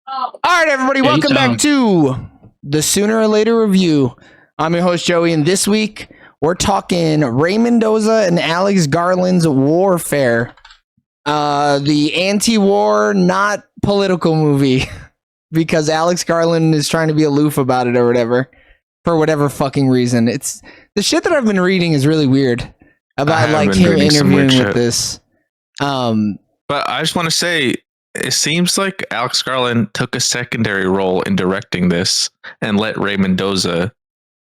All right, everybody, welcome back to the Sooner or Later Review. I'm your host, Joey, and this week we're talking Mendoza and Alex Garland's Warfare. The anti-war, not political movie, because Alex Garland is trying to be aloof about it or whatever, for whatever fucking reason. It's the shit that I've been reading is really weird about like him interviewing with this. But I just want to say, it seems like Alex Garland took a secondary role in directing this and let Mendoza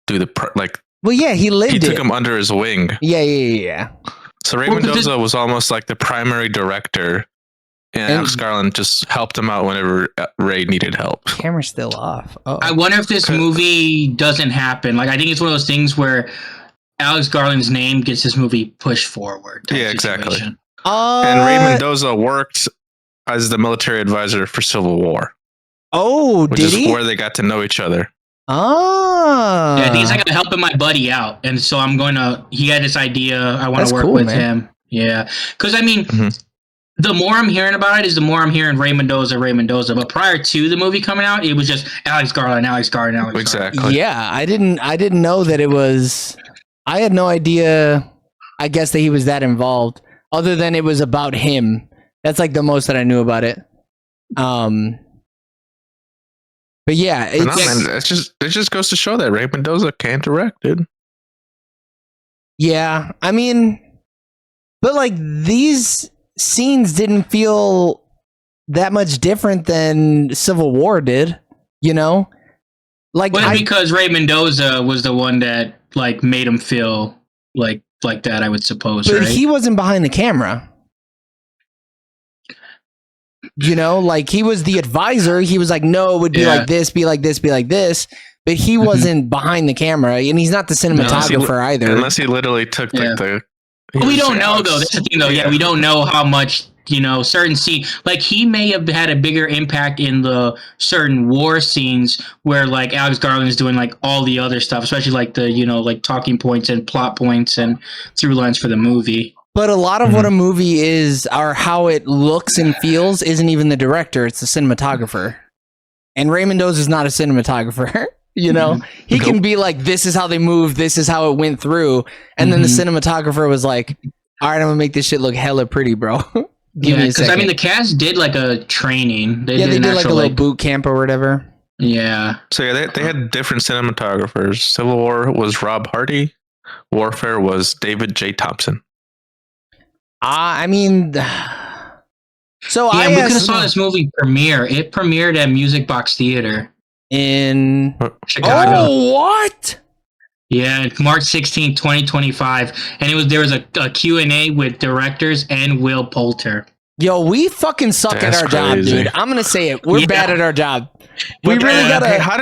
do the Well, yeah, he took him under his wing. Yeah. So Mendoza was almost like the primary director, and Alex Garland just helped him out whenever Ray needed help. Camera's still off. Oh. I wonder if this movie doesn't happen. Like, I think it's one of those things where Alex Garland's name gets this movie pushed forward. Yeah, exactly. And Ray Mendoza worked as the military advisor for Civil War. Oh, which did is he? where they got to know each other. Oh. Yeah, I think I got helping my buddy out. And so he had this idea. I want to work with him. Yeah. Because, I mean, the more I'm hearing about it is the more I'm hearing Ray Mendoza. But prior to the movie coming out, it was just Alex Garland. Exactly. Yeah, I didn't know that it was. I had no idea, I guess, that he was that involved, other than it was about him. That's like the most that I knew about it. But yeah, it just goes to show that Ray Mendoza can't direct, dude. Yeah, I mean, but like these scenes didn't feel that much different than Civil War did, you know? Like, because Ray Mendoza was the one that like made him feel like that, I would suppose. But right? he wasn't behind the camera. You know, like he was the advisor. He was like, no, it would be like this, be like this, be like this. But he wasn't behind the camera, and he's not the cinematographer either. Unless he literally took the. We don't know though. That's the thing though. Yeah, we don't know how much, certain scenes. Like he may have had a bigger impact in the certain war scenes where like Alex Garland is doing like all the other stuff, especially like the like talking points and plot points and through lines for the movie. But a lot of what a movie is, or how it looks and feels, isn't even the director; it's the cinematographer. And Ray Mendoza is not a cinematographer. You know, he can be like, "This is how they moved. This is how it went through," and then the cinematographer was like, "All right, I'm gonna make this shit look hella pretty, bro." Give me a second. I mean, the cast did like a training. They did like a little boot camp or whatever. Yeah. So yeah, they had different cinematographers. Civil War was Rob Hardy. Warfare was David J. Thompson. I mean, so we could have saw this movie premiere. It premiered at Music Box Theater in Chicago. Oh, what? Yeah, March 16, 2025, and there was a Q&A with directors and Will Poulter. Yo, we fucking suck at our job, dude. I'm gonna say it. We're bad at our job. We But, really gotta. Hey, how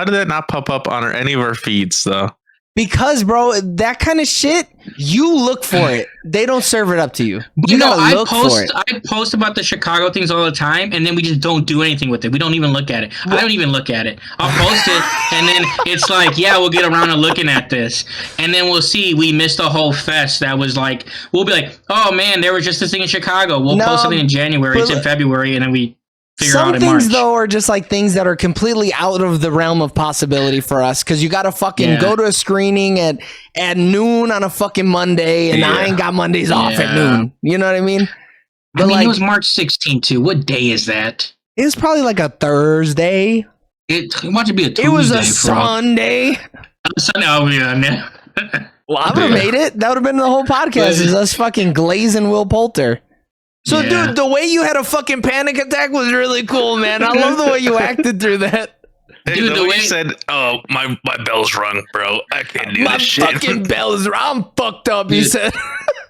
did that not pop up on any of our feeds though? Because, bro, that kind of shit, you look for it. They don't serve it up to you. You gotta look for it. I post about the Chicago things all the time, and then we just don't do anything with it. We don't even look at it. I don't even look at it. I'll post it, and then it's like, yeah, we'll get around to looking at this. And then we'll see we missed a whole fest that was like, we'll be like, oh, man, there was just this thing in Chicago. We'll post something in January. It's in February, and then we figure out in March. Some things, though, are just like things that are completely out of the realm of possibility for us, because you got to fucking go to a screening at noon on a fucking Monday, and I ain't got Mondays off at noon. You know what I mean? But it was March 16th, too. What day is that? It was probably like a Thursday. It wanted to be a Tuesday. It was a Sunday. Sunday. Oh, yeah. Well, I would have made it. That would have been the whole podcast, is us fucking glazing Will Poulter. So, dude, the way you had a fucking panic attack was really cool, man. I love the way you acted through that. Hey, dude, the way you said, "Oh, my bell's rung, bro. I can't do this shit." My fucking bell's rung. I'm fucked up. He said,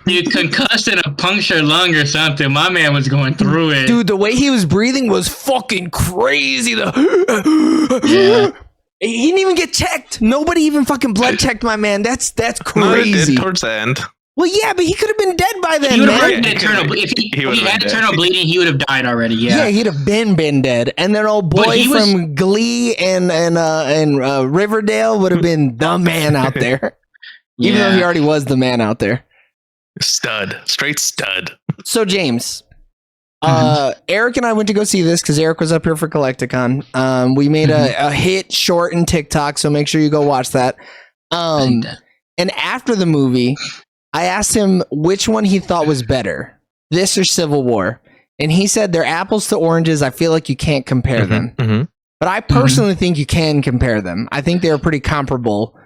"You concussed in a punctured lung or something." My man was going through it, dude. The way he was breathing was fucking crazy. He didn't even get checked. Nobody even fucking blood checked my man. That's crazy. Towards the end. Well, yeah, but he could have been dead by then, he man. If he had eternal bleeding, he would have died already. Yeah, he'd have been dead. And then old boy from Glee and Riverdale would have been the man out there, even though he already was the man out there. Straight stud. So James, Eric and I went to go see this because Eric was up here for Collecticon. We made a hit short in TikTok, so make sure you go watch that. And after the movie, I asked him which one he thought was better, this or Civil War. And he said they're apples to oranges. I feel like you can't compare them. But I personally think you can compare them. I think they're pretty comparable.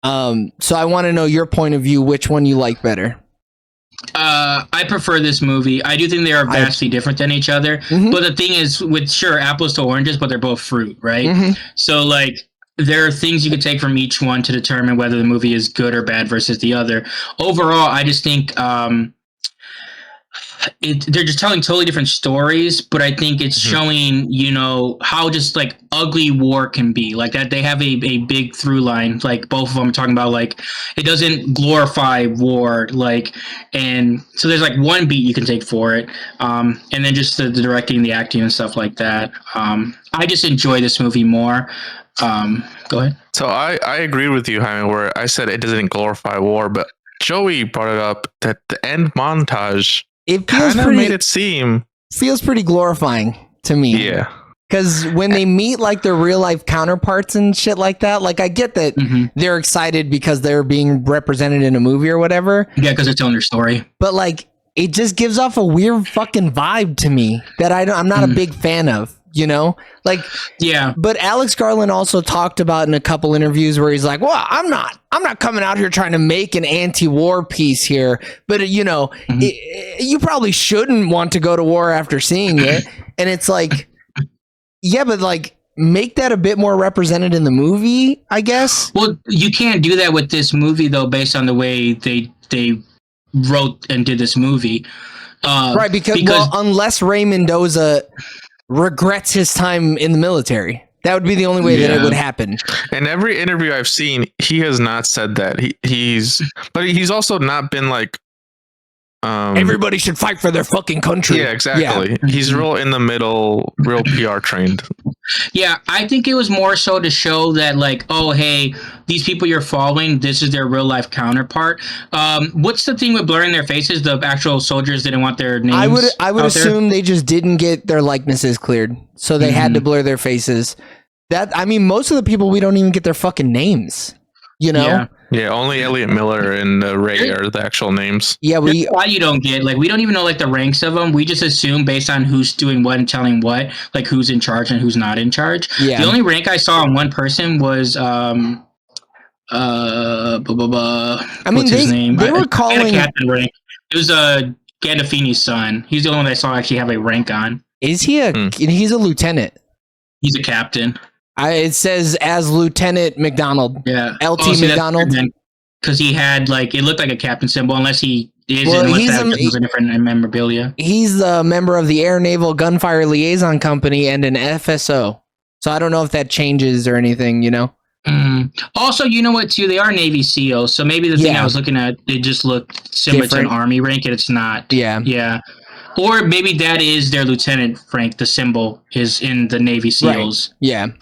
So I want to know your point of view, which one you like better. I prefer this movie. I do think they are vastly different than each other. But the thing is, with apples to oranges, but they're both fruit, right? So like, there are things you can take from each one to determine whether the movie is good or bad versus the other. Overall, I just think they're just telling totally different stories, but I think it's showing, how just like ugly war can be. Like that they have a big through line. Like both of them are talking about like it doesn't glorify war, like, and so there's like one beat you can take for it. And then just the directing, the acting and stuff like that. I just enjoy this movie more. Go ahead. So I agree with you, Jaime, where I said it doesn't glorify war, but Joey brought it up that the end montage, it kind of made it feels pretty glorifying to me. Yeah. Because when they meet like their real life counterparts and shit like that, like I get that they're excited because they're being represented in a movie or whatever. Yeah, because they're telling their story. But like, it just gives off a weird fucking vibe to me that I'm not a big fan of. Like, yeah. But Alex Garland also talked about in a couple interviews where he's like, well, I'm not coming out here trying to make an anti-war piece here, but you probably shouldn't want to go to war after seeing it. And it's like, yeah, but like, make that a bit more represented in the movie, I guess. Well, you can't do that with this movie though, based on the way they wrote and did this movie. Right. Because unless Ray Mendoza regrets his time in the military. That would be the only way that it would happen. In every interview I've seen, he has not said that. But he's also not been like everybody should fight for their fucking country. Yeah, exactly. Yeah. He's real in the middle, real PR trained. Yeah, I think it was more so to show that like, oh hey, these people you're following, this is their real life counterpart. What's the thing with blurring their faces? The actual soldiers didn't want their names. I would assume they just didn't get their likenesses cleared, so they had to blur their faces. Most of the people, we don't even get their fucking names. Yeah, only Elliot Miller and Ray are the actual names. Yeah, why you don't get we don't even know like the ranks of them. We just assume based on who's doing what and telling what, like who's in charge and who's not in charge. Yeah. The only rank I saw on one person was what's his name? They were calling captain rank. It was Gandolfini's son. He's the only one I saw actually have a rank on. Is he he's a lieutenant? He's a captain. It says as Lieutenant McDonald. Yeah. LT McDonald. Because he had it looked like a captain symbol, unless he is, he's a different memorabilia. He's a member of the Air Naval Gunfire Liaison Company and an FSO. So I don't know if that changes or anything, Also, you know what, too? They are Navy SEALs, so maybe the thing I was looking at, it just looked similar to an Army rank, and it's not. Yeah. Yeah. Or maybe that is their lieutenant rank. The symbol is in the Navy SEALs,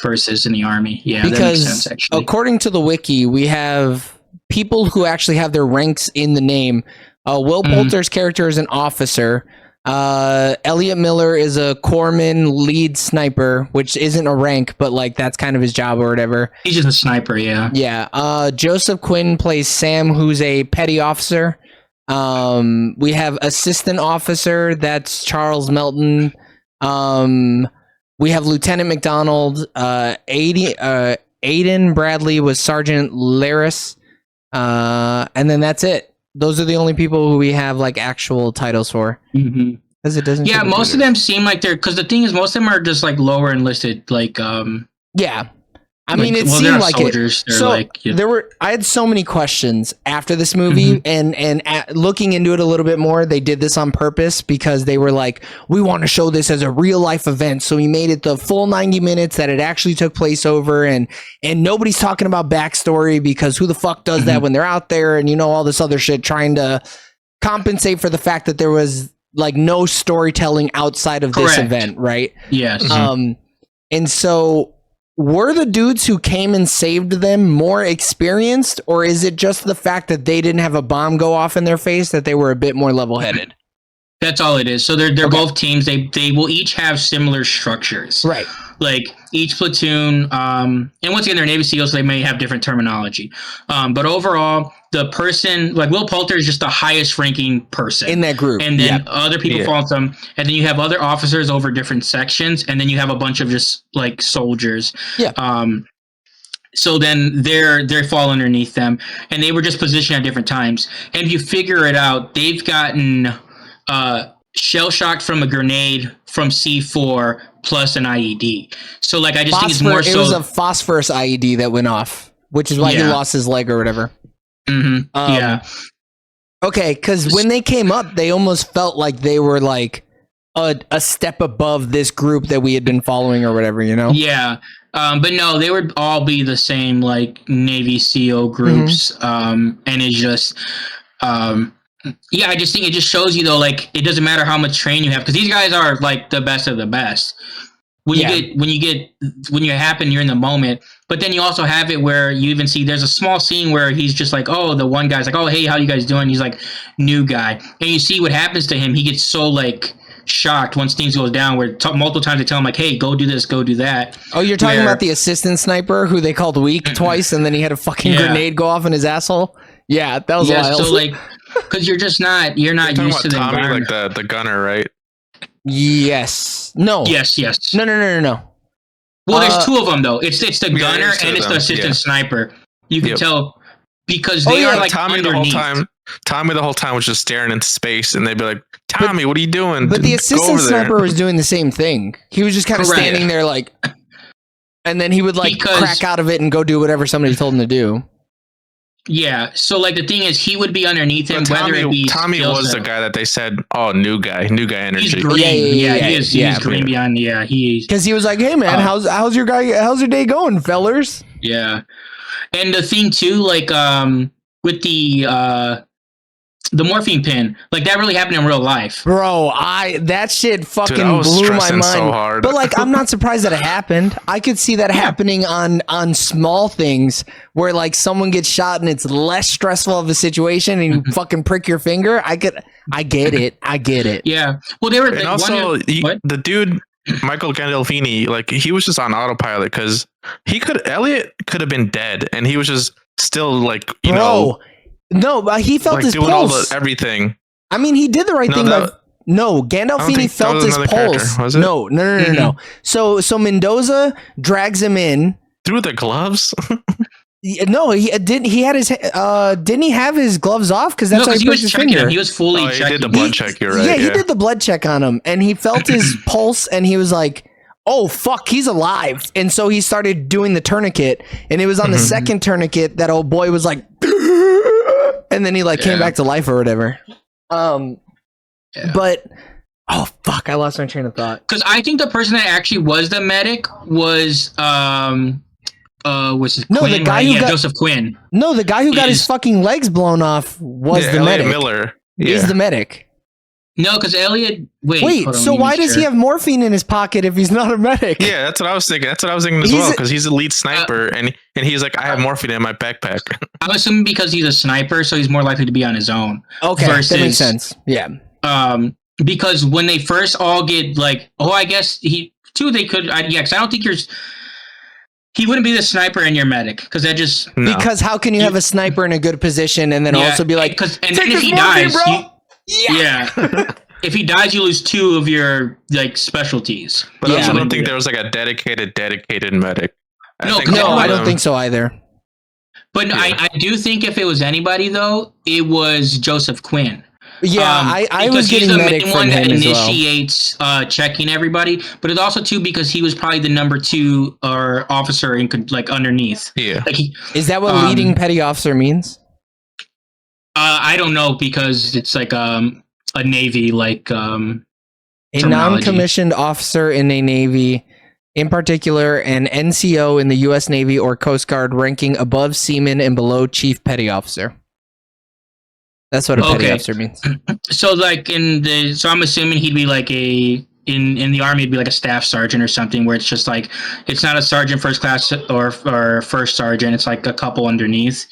versus in the Army. Yeah, because that makes sense. Actually, according to the wiki, we have people who actually have their ranks in the name. Will Poulter's character is an officer. Elliot Miller is a corpsman lead sniper, which isn't a rank, but that's kind of his job or whatever. He's just a sniper. Yeah. Yeah. Joseph Quinn plays Sam, who's a petty officer. We have assistant officer, that's Charles Melton. We have Lieutenant McDonald. Aiden Bradley was Sergeant Laris. And then that's it. Those are the only people who we have actual titles for. Because it doesn't. Yeah, most of them seem like they're, because the thing is, most of them are just lower enlisted. Yeah. It seemed like soldiers. I had so many questions after this movie, and looking into it a little bit more, they did this on purpose because they were like, we want to show this as a real life event. So we made it the full 90 minutes that it actually took place over, and nobody's talking about backstory because who the fuck does that when they're out there, and all this other shit, trying to compensate for the fact that there was no storytelling outside of this event, right? Yes. And so, were the dudes who came and saved them more experienced, or is it just the fact that they didn't have a bomb go off in their face that they were a bit more level-headed? That's all it is. So they're both teams. They will each have similar structures. Right. Like each platoon, and once again, they're Navy SEALs, so they may have different terminology. But overall, the person, like Will Poulter, is just the highest ranking person in that group. And then other people follow them. And then you have other officers over different sections. And then you have a bunch of just like soldiers. Yeah. So then they fall underneath them. And they were just positioned at different times. And if you figure it out, they've gotten shell shocked from a grenade from C4 plus an IED. So like I just think it's more so. It was a phosphorus IED that went off, which is why he lost his leg or whatever. Yeah. Okay, because when they came up, they almost felt like they were like a step above this group that we had been following or whatever, you know? Yeah. But no, they would all be the same like Navy SEAL groups. And it's just yeah, I just think it just shows you though, like it doesn't matter how much training you have, because these guys are like the best of the best. When you happen, you're in the moment. But then you also have it where you even see there's a small scene where he's just like, oh, the one guy's like, oh, hey, how you guys doing? He's like, new guy, and you see what happens to him. He gets so like shocked once things goes down. Where multiple times they tell him like, hey, go do this, go do that. Oh, you're talking about the assistant sniper who they called weak twice, and then he had a fucking grenade go off in his asshole. Yeah, that was wild. So like, because you're not used to the Tommy, environment. like the gunner, right? Yes. No. Yes. No. Well, there's two of them though. It's the gunner and it's the assistant sniper. You can tell because they are like Tommy underneath. Tommy the whole time was just staring into space, and they'd be like, "Tommy, what are you doing?" But the assistant sniper was doing the same thing. He was just kind of standing there, like, and then he would like crack out of it and go do whatever somebody told him to do. Yeah, so like the thing is, he would be underneath him. Tommy was the guy that they said, "Oh, new guy energy." He's green. He's green beyond. Yeah, because he was like, "Hey man, how's your day going, fellers?" Yeah, and the thing too, like with the morphine pin, like that really happened in real life, bro. That shit fucking blew my mind. So hard. But like, I'm not surprised that it happened. I could see that happening on small things where like someone gets shot and it's less stressful of a situation, and you fucking prick your finger. I get it. Yeah. Well, they were. And also, the dude Michael Gandolfini, like he was just on autopilot because Elliot could have been dead, and he was just still like you know. No, but he felt like his doing pulse. Everything. I mean, he did the right thing. Gandolfini felt his pulse. Was it? No. So Mendoza drags him in through the gloves. No, he didn't. He had his. Didn't he have his gloves off? Because that's how he pushed his finger. He was fully checking. He did the blood check. You're right. Yeah, he did the blood check on him, and he felt his pulse, and he was like, oh fuck, he's alive. And so he started doing the tourniquet, and it was on the second tourniquet that old boy was like, and then he like came back to life or whatever. But oh fuck, I lost my train of thought. Because I think the person that actually was the medic was was no, Quinn, the guy who got Joseph Quinn. No, the guy who got his fucking legs blown off was the medic. Miller is the medic. No, because Elliot. Wait. So why does he have morphine in his pocket if he's not a medic? Yeah, that's what I was thinking. As well, because he's a lead sniper, and he's like, I have morphine in my backpack. I'm assuming because he's a sniper, so he's more likely to be on his own. Okay, that makes sense. Yeah. Because when they first all get like, I guess they could. Because I don't think he wouldn't be the sniper and your medic because that just because how can you have a sniper in a good position and then also be like, and then if he dies, bro. Yeah. If he dies, you lose 2 of your like specialties. But I also don't think there was like a dedicated medic. I don't think so either. But I do think if it was anybody though, it was Joseph Quinn. Yeah, I was getting medic from him as well. He's the main one that initiates checking everybody, but it's also too because he was probably the number 2 or officer in like underneath. Yeah. Like is that what leading petty officer means? I don't know because it's like a Navy like a non-commissioned officer in a Navy, in particular an NCO in the U.S. Navy or Coast Guard, ranking above seaman and below chief petty officer. That's what a petty officer means. So like so I'm assuming he'd be like in the Army, it'd be like a staff sergeant or something where it's just like, it's not a sergeant first class or first sergeant. It's like a couple underneath.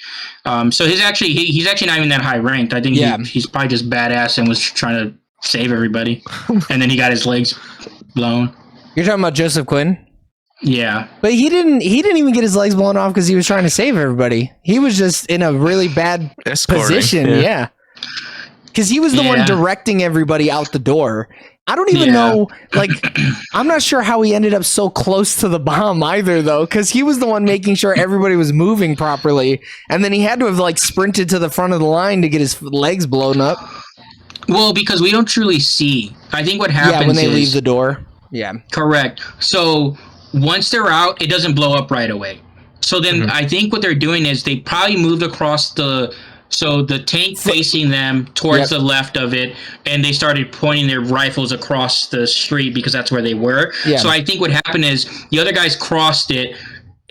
So he's actually not even that high ranked. I think he's probably just badass and was trying to save everybody, and then he got his legs blown. You're talking about Joseph Quinn? Yeah, but he didn't even get his legs blown off because he was trying to save everybody. He was just in a really bad position. Yeah. Because he was the one directing everybody out the door. I don't even know, like, I'm not sure how he ended up so close to the bomb either, though, because he was the one making sure everybody was moving properly. And then he had to have, like, sprinted to the front of the line to get his legs blown up. Well, because we don't truly see. I think what happens when they leave the door. Yeah. Correct. So once they're out, it doesn't blow up right away. So then I think what they're doing is they probably moved across the tank facing them towards the left of it, and they started pointing their rifles across the street because that's where they were. Yeah. So I think what happened is the other guys crossed it,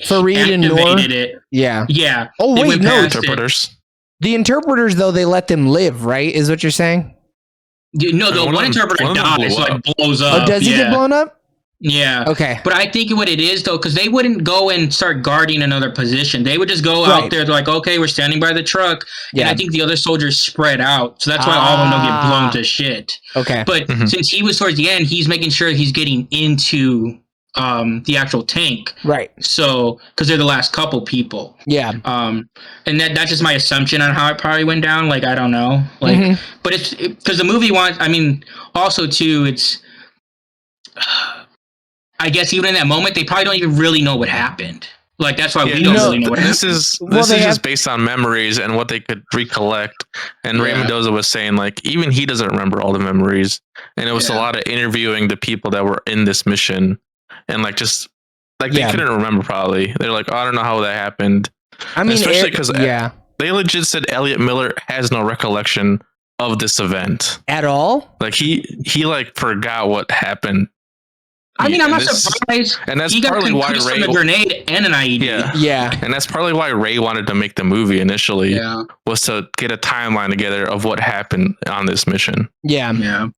Fareed and Noor. It. Yeah. Yeah. Oh, wait, no. Interpreters. The interpreters, though, they let them live, right? Is what you're saying? No, the one interpreter dies, like blows up. Oh, does he get blown up? Yeah. Okay. But I think what it is, though, because they wouldn't go and start guarding another position. They would just go out there. They're like, okay, we're standing by the truck. Yeah. And I think the other soldiers spread out. So that's why all of them don't get blown to shit. Okay. But since he was towards the end, he's making sure he's getting into the actual tank. Right. So, because they're the last couple people. Yeah. And that's just my assumption on how it probably went down. Like, I don't know. Like, but it's because the movie also, too, it's. I guess even in that moment, they probably don't even really know what happened. Like, that's why we don't really know what happened. This is just based on memories and what they could recollect. And Ray Mendoza was saying, like, even he doesn't remember all the memories. And it was a lot of interviewing the people that were in this mission. And, like, just, like, they couldn't remember probably. They're like, oh, I don't know how that happened. I mean, especially because they legit said Elliot Miller has no recollection of this event. At all? Like, he like, forgot what happened. I mean, I'm not surprised. And that's partly why Ray a grenade and an IED. Yeah. And that's partly why Ray wanted to make the movie initially. Was to get a timeline together of what happened on this mission. Yeah.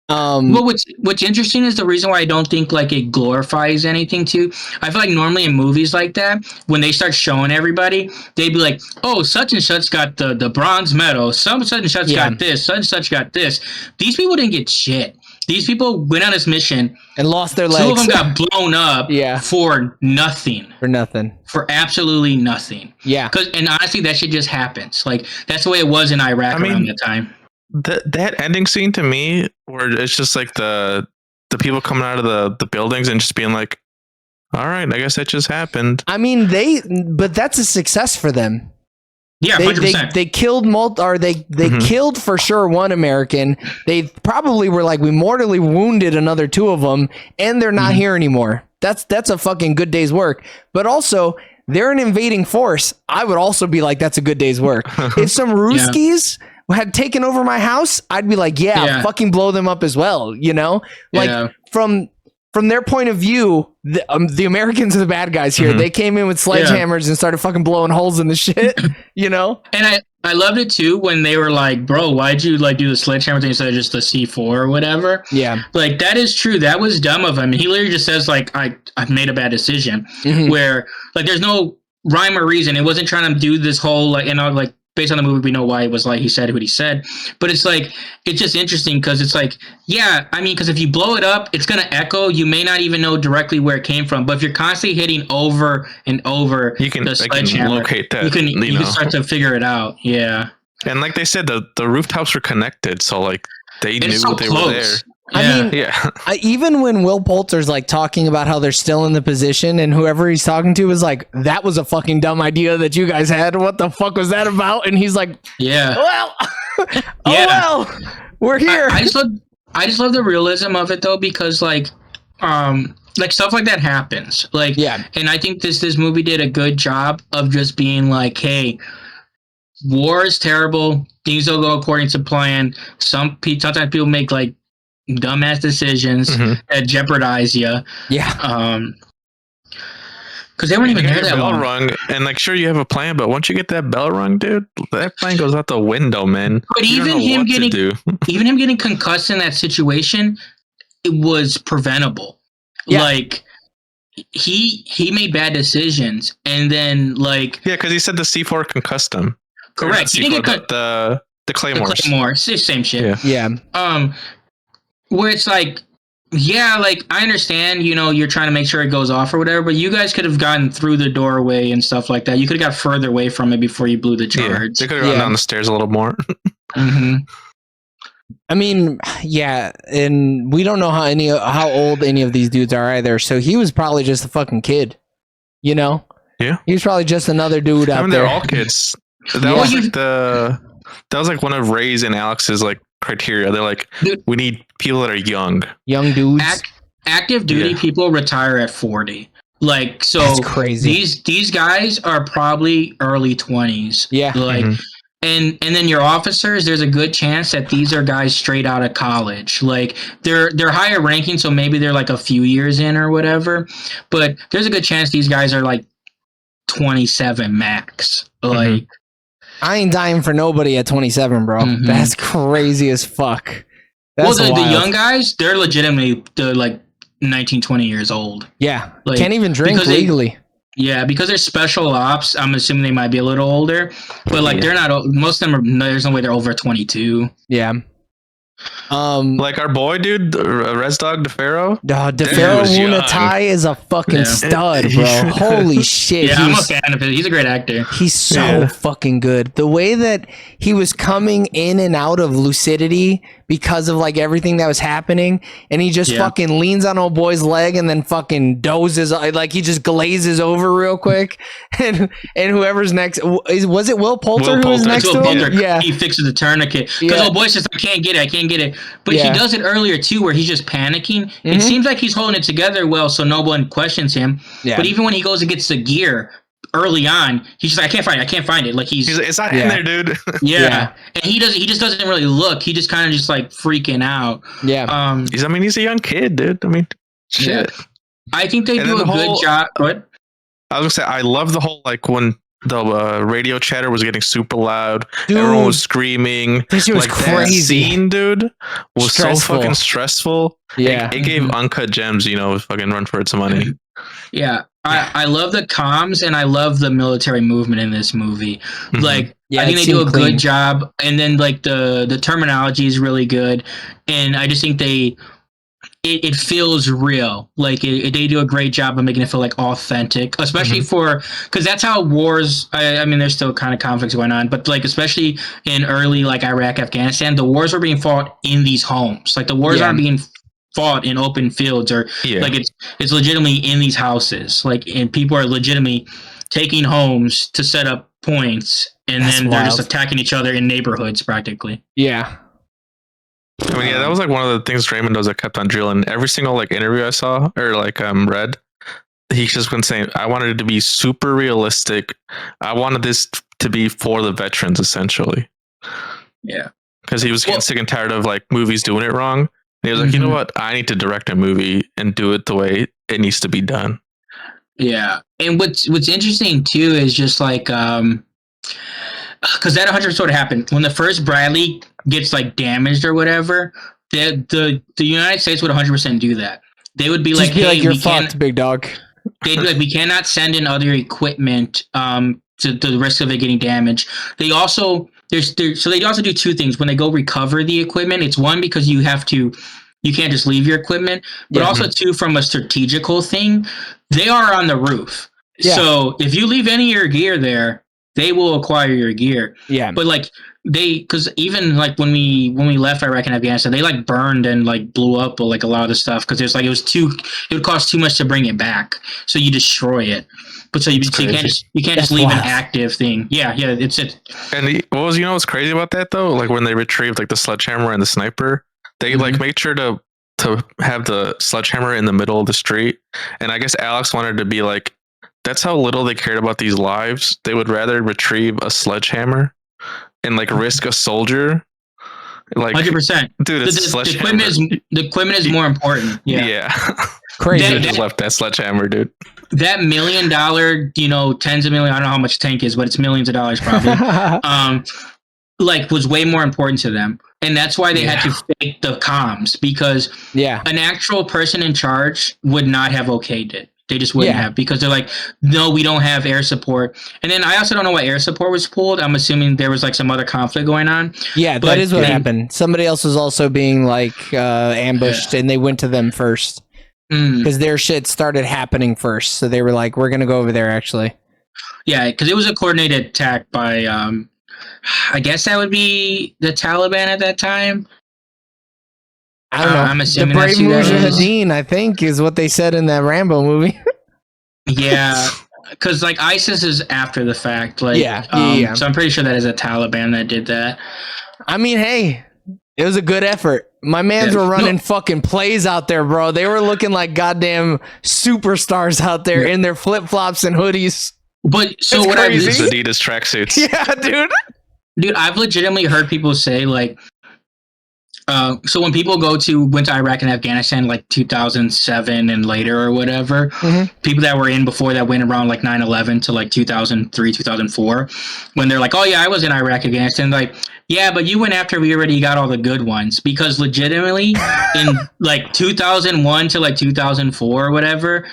Well, what's interesting is the reason why I don't think like it glorifies anything too. I feel like normally in movies like that, when they start showing everybody, they'd be like, "Oh, such and such got the bronze medal. Such and such got this. Such and such got this." These people didn't get shit. These people went on this mission and lost their legs. 2 of them got blown up for nothing. For absolutely nothing. Yeah. And honestly, that shit just happens. Like, that's the way it was in Iraq around that time. That ending scene to me, where it's just like the people coming out of the buildings and just being like, all right, I guess that just happened. I mean, but that's a success for them. Yeah, 100%. They killed they killed for sure one American. They probably were like, we mortally wounded another 2 of them, and they're not here anymore. That's a fucking good day's work. But also, they're an invading force. I would also be like, that's a good day's work. If some Ruskies had taken over my house, I'd be like, fucking blow them up as well. You know, like from their point of view, the Americans are the bad guys here. They came in with sledgehammers and started fucking blowing holes in the shit, you know? And I loved it too when they were like, bro, why'd you like do the sledgehammer thing instead of just the C4 or whatever? Yeah. Like, that is true. That was dumb of him. He literally just says like, I've made a bad decision where like there's no rhyme or reason. It wasn't trying to do this whole like, like, based on the movie, we know why it was like he said what he said. But it's like, it's just interesting because it's like, I mean, because if you blow it up, it's going to echo. You may not even know directly where it came from. But if you're constantly hitting over and over the sledgehammer, locate that. You can start to figure it out. Yeah. And like they said, the rooftops were connected. So like they knew they were there. I mean, even when Will Poulter's like talking about how they're still in the position, and whoever he's talking to is like, that was a fucking dumb idea that you guys had. What the fuck was that about? And he's like, well, well, we're here. I just love the realism of it though, because like stuff like that happens. Like, and I think this movie did a good job of just being like, hey, war is terrible. Things don't go according to plan. Sometimes people make like dumbass decisions that jeopardize you. Yeah. Because they weren't even there that long. Rung, and like, sure, you have a plan, but once you get that bell rung, dude, that plan goes out the window, man. But even him getting concussed in that situation, it was preventable. Yeah. Like, he made bad decisions, and then like because he said the C4 concussed him. Correct. He didn't get The Claymores. Same shit. Yeah. Where it's like, yeah, like I understand, you're trying to make sure it goes off or whatever, but you guys could have gotten through the doorway and stuff like that. You could have got further away from it before you blew the charge. They could have gone down the stairs a little more. Mm-hmm. I mean, yeah, and we don't know how old any of these dudes are either. So he was probably just a fucking kid, Yeah. He was probably just another dude out there. They're all kids. That was like one of Ray's and Alex's like criteria. They're like, we need people that are young dudes. Active duty people retire at 40. Like, so that's crazy. These guys are probably early 20s. Yeah. Like, and then your officers, there's a good chance that these are guys straight out of college. Like, they're higher ranking, so maybe they're like a few years in or whatever. But there's a good chance these guys are like 27 max. Like, I ain't dying for nobody at 27, bro. That's crazy as fuck. That's the young guys, they're legitimately like 19, 20 years old. Yeah. Like, can't even drink legally. Because they're special ops, I'm assuming they might be a little older. But like they're not, most of them there's no way they're over 22. Yeah. Like our boy, dude, Res Dog DeFaro. DeFaro Wunatai is a fucking stud, bro. Holy shit. Yeah, I'm a fan of him. He's a great actor. He's so fucking good. The way that he was coming in and out of lucidity because of like everything that was happening, and he just fucking leans on old boy's leg and then fucking dozes, like he just glazes over real quick, and whoever's next, was it Will Poulter who was next to him? Yeah, he fixes the tourniquet because old boy says, I can't get it, but he does it earlier too, where he's just panicking. It seems like he's holding it together well, so no one questions him. But even when he goes and gets the gear early on, he's just like, I can't find it. Like he's it's not in there, dude. And he just doesn't really look. He just kind of just like freaking out. Yeah. He's a young kid, dude. I mean, shit. I think they do a good job. What? I was gonna say, I love the whole like when the radio chatter was getting super loud, dude, everyone was screaming. This was like, crazy. That scene, dude, was so fucking stressful. Yeah, it gave Uncut Gems, fucking run for its money. Yeah, I love the comms and I love the military movement in this movie. Like, I think they do a good job, and then like the terminology is really good, and I just think it feels real. Like they do a great job of making it feel like authentic, especially because that's how wars. I mean, there's still kind of conflicts going on, but like especially in early like Iraq, Afghanistan, the wars are being fought in these homes. Like the wars aren't being fought in open fields or like it's legitimately in these houses. Like, and people are legitimately taking homes to set up points, and then they're just attacking each other in neighborhoods practically. Yeah. I mean, that was like one of the things Raymond Mendoza kept on drilling. Every single like interview I saw or like read, he's just been saying, I wanted it to be super realistic. I wanted this to be for the veterans, essentially. Yeah. Because he was getting sick and tired of like movies doing it wrong. And he was like, you know what? I need to direct a movie and do it the way it needs to be done. Yeah. And what's interesting too is just like because that 100 sort of happened when the first Bradley gets like damaged or whatever. The United States would 100% do that. They would be just like, be hey, like, you're fucked, big dog. They'd be like, we cannot send in other equipment to the risk of it getting damaged. They also so they also do two things when they go recover the equipment. It's one, because you can't just leave your equipment, but also two, from a strategical thing. They are on the roof. Yeah. So if you leave any of your gear there, they will acquire your gear. Yeah. But like because even like when we left Iraq and Afghanistan, they like burned and like blew up like a lot of the stuff because there's like it would cost too much to bring it back. So you destroy it. But you can't just leave an active thing. Yeah, it's it. And what's crazy about that though? Like when they retrieved like the sledgehammer and the sniper, they like made sure to have the sledgehammer in the middle of the street. And I guess Alex wanted to be like, that's how little they cared about these lives. They would rather retrieve a sledgehammer and like risk a soldier. Like 100%. Dude, the equipment is more important. Yeah. Crazy. They just left that sledgehammer, dude. That $1 million, tens of millions, I don't know how much a tank is, but it's millions of dollars probably. Was way more important to them. And that's why they had to fake the comms, because an actual person in charge would not have okayed it. They just wouldn't have, because they're like, no, we don't have air support. And then I also don't know why air support was pulled. I'm assuming there was like some other conflict going on. Yeah, that is what happened. Somebody else was also being like ambushed, and they went to them first because their shit started happening first. So they were like, we're going to go over there actually. Yeah, because it was a coordinated attack by, I guess that would be the Taliban at that time. I don't know. I'm assuming the Brave Mujahideen, I think, is what they said in that Rambo movie. Yeah, because like ISIS is after the fact. Like, So I'm pretty sure that is a Taliban that did that. I mean, hey, it was a good effort. My mans were running fucking plays out there, bro. They were looking like goddamn superstars out there in their flip flops and hoodies. But so what I Adidas tracksuits. Yeah, dude. Dude, I've legitimately heard people say like. So when people went to Iraq and Afghanistan like 2007 and later or whatever, people that were in before that went around like 9/11 to like 2003, 2004, when they're like, oh yeah, I was in Iraq, Afghanistan, like, yeah, but you went after we already got all the good ones, because legitimately in like 2001 to like 2004 or whatever,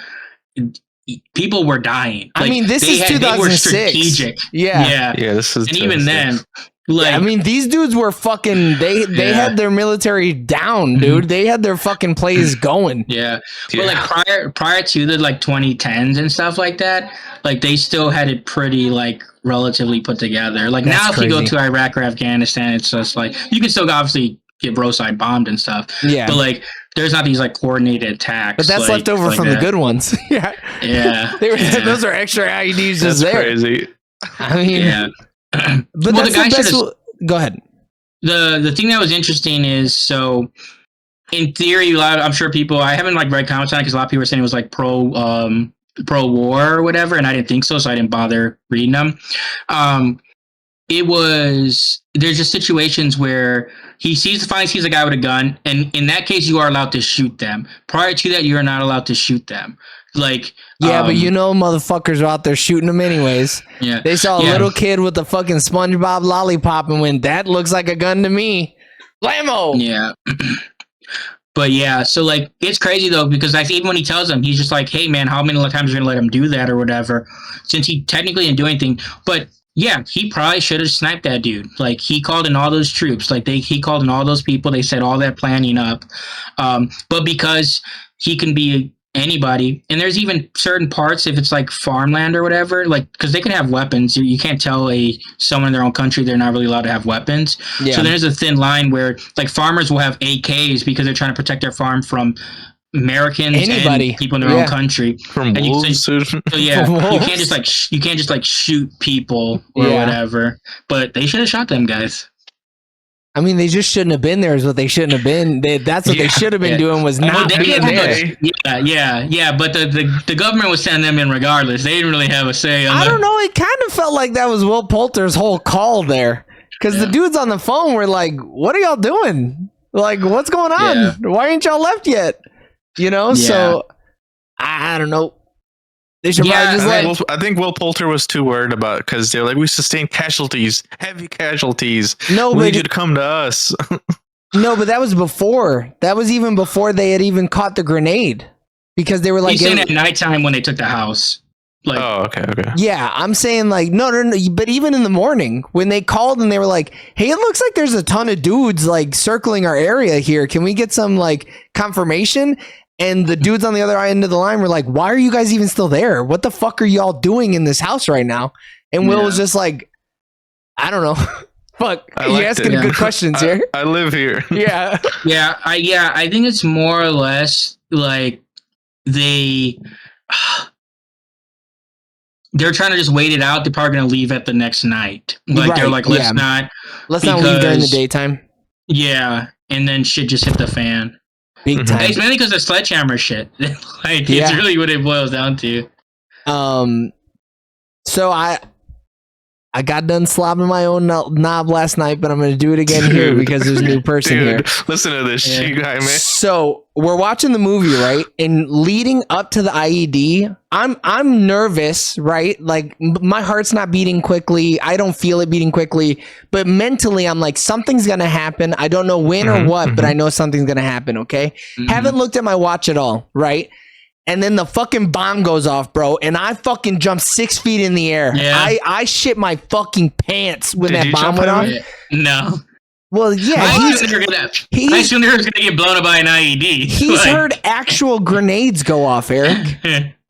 people were dying. Like, I mean, this is 2006. They were strategic. Yeah, this is. And even then. Like, I mean, these dudes were fucking. They had their military down, dude. They had their fucking plays going. Yeah, but like prior to the like 2010s and stuff like that, like they still had it pretty like relatively put together. Like now, if you go to Iraq or Afghanistan, it's just like you can still obviously get roadside bombed and stuff. Yeah, but like there's not these like coordinated attacks. But that's like, left over from the good ones. Yeah, those are extra IEDs just there. Crazy. I mean, but well, that's the best. Go ahead. The thing that was interesting is, so in theory, I'm sure people, I haven't like read comments on it because a lot of people were saying it was like pro war or whatever, and I didn't think so I didn't bother reading them. There's just situations where he finally sees a guy with a gun, and in that case you are allowed to shoot them. Prior to that, you are not allowed to shoot them. Like, but you know, motherfuckers are out there shooting them anyways. Yeah, they saw a little kid with a fucking SpongeBob lollipop and went, "That looks like a gun to me." Blammo. Yeah. But yeah, so like it's crazy though, because like even when he tells him, he's just like, "Hey man, how many times are you gonna let him do that or whatever?" Since he technically didn't do anything, but yeah, he probably should have sniped that dude. Like he called in all those troops, like he called in all those people. They set all that planning up, but because he can be anybody, and there's even certain parts, if it's like farmland or whatever, like because they can have weapons, you can't tell someone in their own country they're not really allowed to have weapons. So there's a thin line where like farmers will have AKs because they're trying to protect their farm from Americans and people in their own country, from wolves. So you can't just like shoot people or whatever, but they should have shot them guys. I mean, they just shouldn't have been there is what they shouldn't have been. That's what they should have been doing, was not being there. Yeah, but the government was sending them in regardless. They didn't really have a say on I don't know. It kind of felt like that was Will Poulter's whole call there. Because the dudes on the phone were like, what are y'all doing? Like, what's going on? Yeah. Why ain't y'all left yet? You know? So, I don't know. They should probably just I think Will Poulter was too worried about it because they're like, we sustained casualties, heavy casualties. No, we need you to come to us. No, but that was before. That was even before they had even caught the grenade, because they were like, he's saying at nighttime when they took the house. Like, okay. Yeah, I'm saying like no. But even in the morning when they called and they were like, "Hey, it looks like there's a ton of dudes like circling our area here. Can we get some like confirmation?" And the dudes on the other end of the line were like, "Why are you guys even still there? What the fuck are y'all doing in this house right now?" And Will was just like, "I don't know." Fuck, you're asking good questions here. I live here. Yeah. I think it's more or less like they're trying to just wait it out. They're probably going to leave at the next night. Like they're like, let's not leave during the daytime. Yeah, and then shit just hit the fan. Big time. It's mainly because of sledgehammer shit. Like, it's really what it boils down to. So I got done slobbing my own knob last night, but I'm going to do it again here because there's a new person here. Listen to this shit guy, man. So we're watching the movie, right? And leading up to the IED, I'm nervous, right? Like my heart's not beating quickly. I don't feel it beating quickly, but mentally I'm like, something's going to happen. I don't know when or what, but I know something's going to happen. Okay. Haven't looked at my watch at all. Right. and then the fucking bomb goes off, bro, and I fucking jumped 6 feet in the air. Yeah. I shit my fucking pants when Did that you bomb jump went off. in? No. Well, yeah, I assumed they were going to get blown up by an IED. he's heard actual grenades go off, Eric.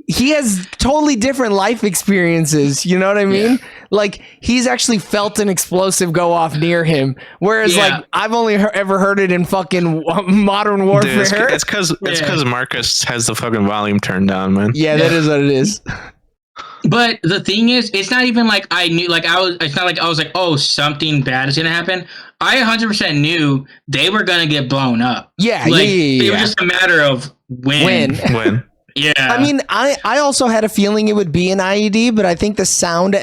He has totally different life experiences. You know what I mean? Yeah. Like, he's actually felt an explosive go off near him. Whereas, Yeah. like, I've only ever heard it in fucking Modern Warfare. Dude, it's because Marcus has the fucking volume turned down, man. Yeah, that is what it is. But the thing is, it's not even like I knew, like it's not like I was like, oh, something bad is going to happen. I 100% knew they were going to get blown up. Yeah, Like, yeah. it was just a matter of when. When? Yeah. I mean, I also had a feeling it would be an IED, but I think the sound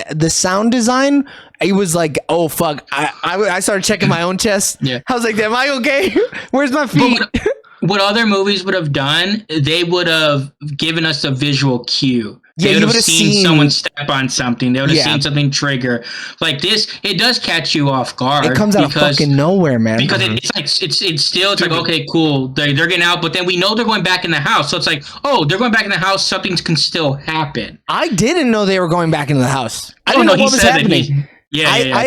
design, it was like, oh fuck. I started checking my own chest. Yeah. I was like, am I okay? Where's my feet? What other movies would have done, they would have given us a visual cue. They would have seen someone step on something. They would have seen something trigger. Like this, it does catch you off guard. It comes out of fucking nowhere, man. Because it's like it's like, okay, cool. They're getting out, but then we know they're going back in the house. So it's like, oh, they're going back in the house. Something can still happen. I didn't know they were going back into the house. I Oh, didn't no, know he what was said that happening. I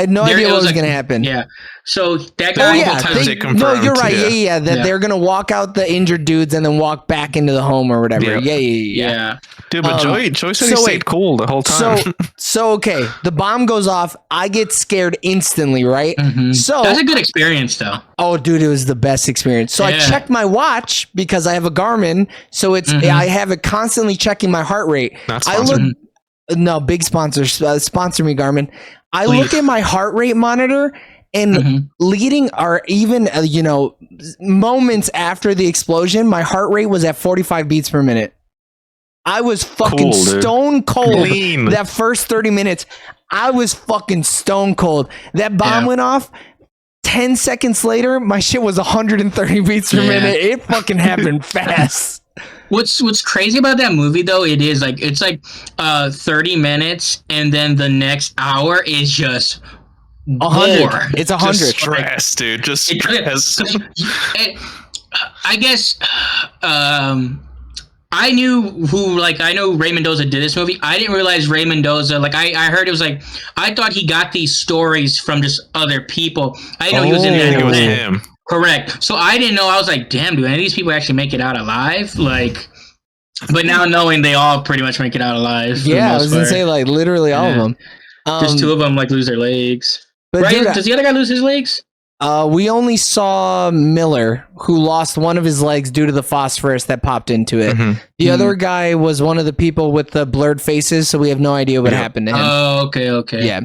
had no idea what was going to happen. Yeah. So that Oh guy. yeah, it confirmed, you're right. yeah. Yeah. That they're gonna walk out the injured dudes and then walk back into the home or whatever. Yeah. Yeah. Dude, but Joey said he stayed cool the whole time. So okay, the bomb goes off. I get scared instantly, right? Mhm. So That's a good experience, though. oh, dude, it was the best experience. So I Yeah. checked my watch because I have a Garmin, so it's I have it constantly checking my heart rate. Not I look, sponsored. no big sponsors sponsor me, Garmin. I Please. look at my heart rate monitor. And leading or even, moments after the explosion, my heart rate was at 45 beats per minute. I was fucking Cool, dude. stone cold. Clean. That first 30 minutes, I was fucking stone cold. That bomb went off. 10 seconds later, my shit was 130 beats per minute. It fucking happened fast. What's crazy about that movie though, it's like 30 minutes and then the next hour is just 100. It's 100. Just stress, dude. Just stress. I guess I know Ray Mendoza did this movie. I didn't realize Ray Mendoza, like I heard it was like, I thought he got these stories from just other people. I didn't know he was in there. It was him. Correct. So I didn't know. I was like, damn, do any of these people actually make it out alive? Like, but now knowing they all pretty much make it out alive. Yeah, I was going to say, like, literally all of them. Just two of them, like, lose their legs. But right? dude, Does the other guy lose his legs? We only saw Miller, who lost one of his legs due to the phosphorus that popped into it. The other guy was one of the people with the blurred faces, so we have no idea what happened to him. Oh, okay. Yeah.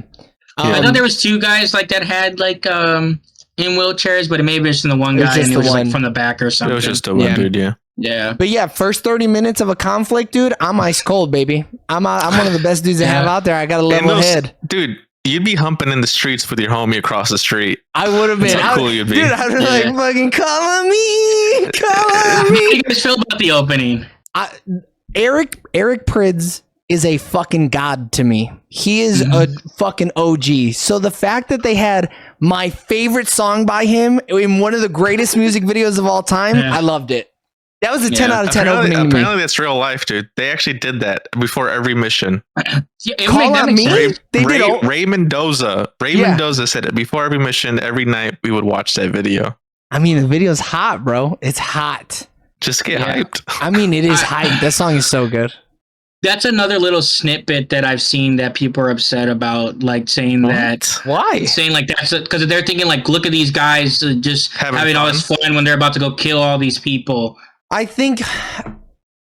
I thought there was two guys like that had like in wheelchairs, but it may have been just the one guy and it was like from the back or something. It was just the one dude, yeah. Yeah. But yeah, first 30 minutes of a conflict, dude, I'm ice cold, baby. I'm one of the best dudes to have out there. I got a level head. Dude, you'd be humping in the streets with your homie across the street. I would have been. That's how cool you'd be. Dude, I'd be like, fucking call on me. How do you guys feel about the opening? Eric Prydz is a fucking god to me. He is a fucking OG. So the fact that they had my favorite song by him in one of the greatest music videos of all time, I loved it. That was a 10 out of 10 opening to me. Apparently that's real life, dude. They actually did that before every mission. Call on me? Ray Mendoza. Mendoza said it before every mission. Every night we would watch that video. I mean, the video's hot, bro. It's hot. Just get hyped. I mean, it is hype. That song is so good. That's another little snippet that I've seen that people are upset about, like saying that. Why? Saying like that's because they're thinking like, look at these guys just having all this fun when they're about to go kill all these people. I think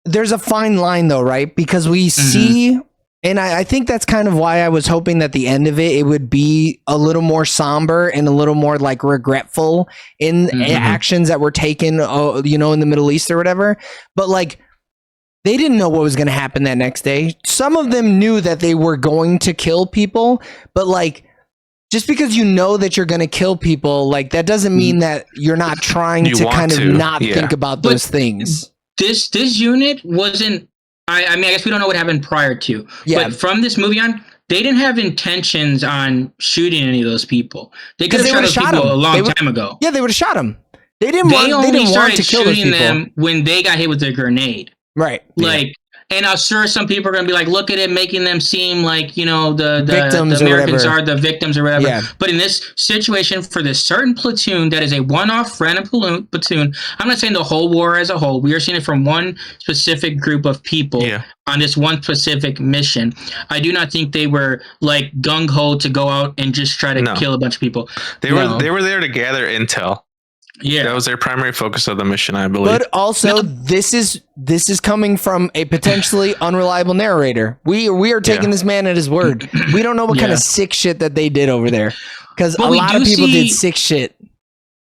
there's a fine line though, right? Because we see, and I think that's kind of why I was hoping that the end of it would be a little more somber and a little more like regretful in actions that were taken, in the Middle East or whatever. But like, they didn't know what was going to happen that next day. Some of them knew that they were going to kill people, but like, just because you know that you're going to kill people, like that doesn't mean that you're not trying to kind of not think about those things. This unit wasn't. I mean, I guess we don't know what happened prior to. Yeah. But from this movie on, they didn't have intentions on shooting any of those people. They could have shot those people a long time ago. Yeah, they would have shot them. They didn't want to kill those shooting people. them when they got hit with a grenade. Right. Like, and I'm sure some people are going to be like, look at it, making them seem like, you know, the Victims the or Americans whatever. are the victims or whatever. Yeah. But in this situation, for this certain platoon that is a one-off random platoon, I'm not saying the whole war as a whole. We are seeing it from one specific group of people on this one specific mission. I do not think they were like gung-ho to go out and just try to kill a bunch of people. They were there to gather intel. Yeah, that was their primary focus of the mission, I believe. But also, this is coming from a potentially unreliable narrator. We are taking this man at his word. We don't know what kind of sick shit that they did over there, because a lot of people did sick shit.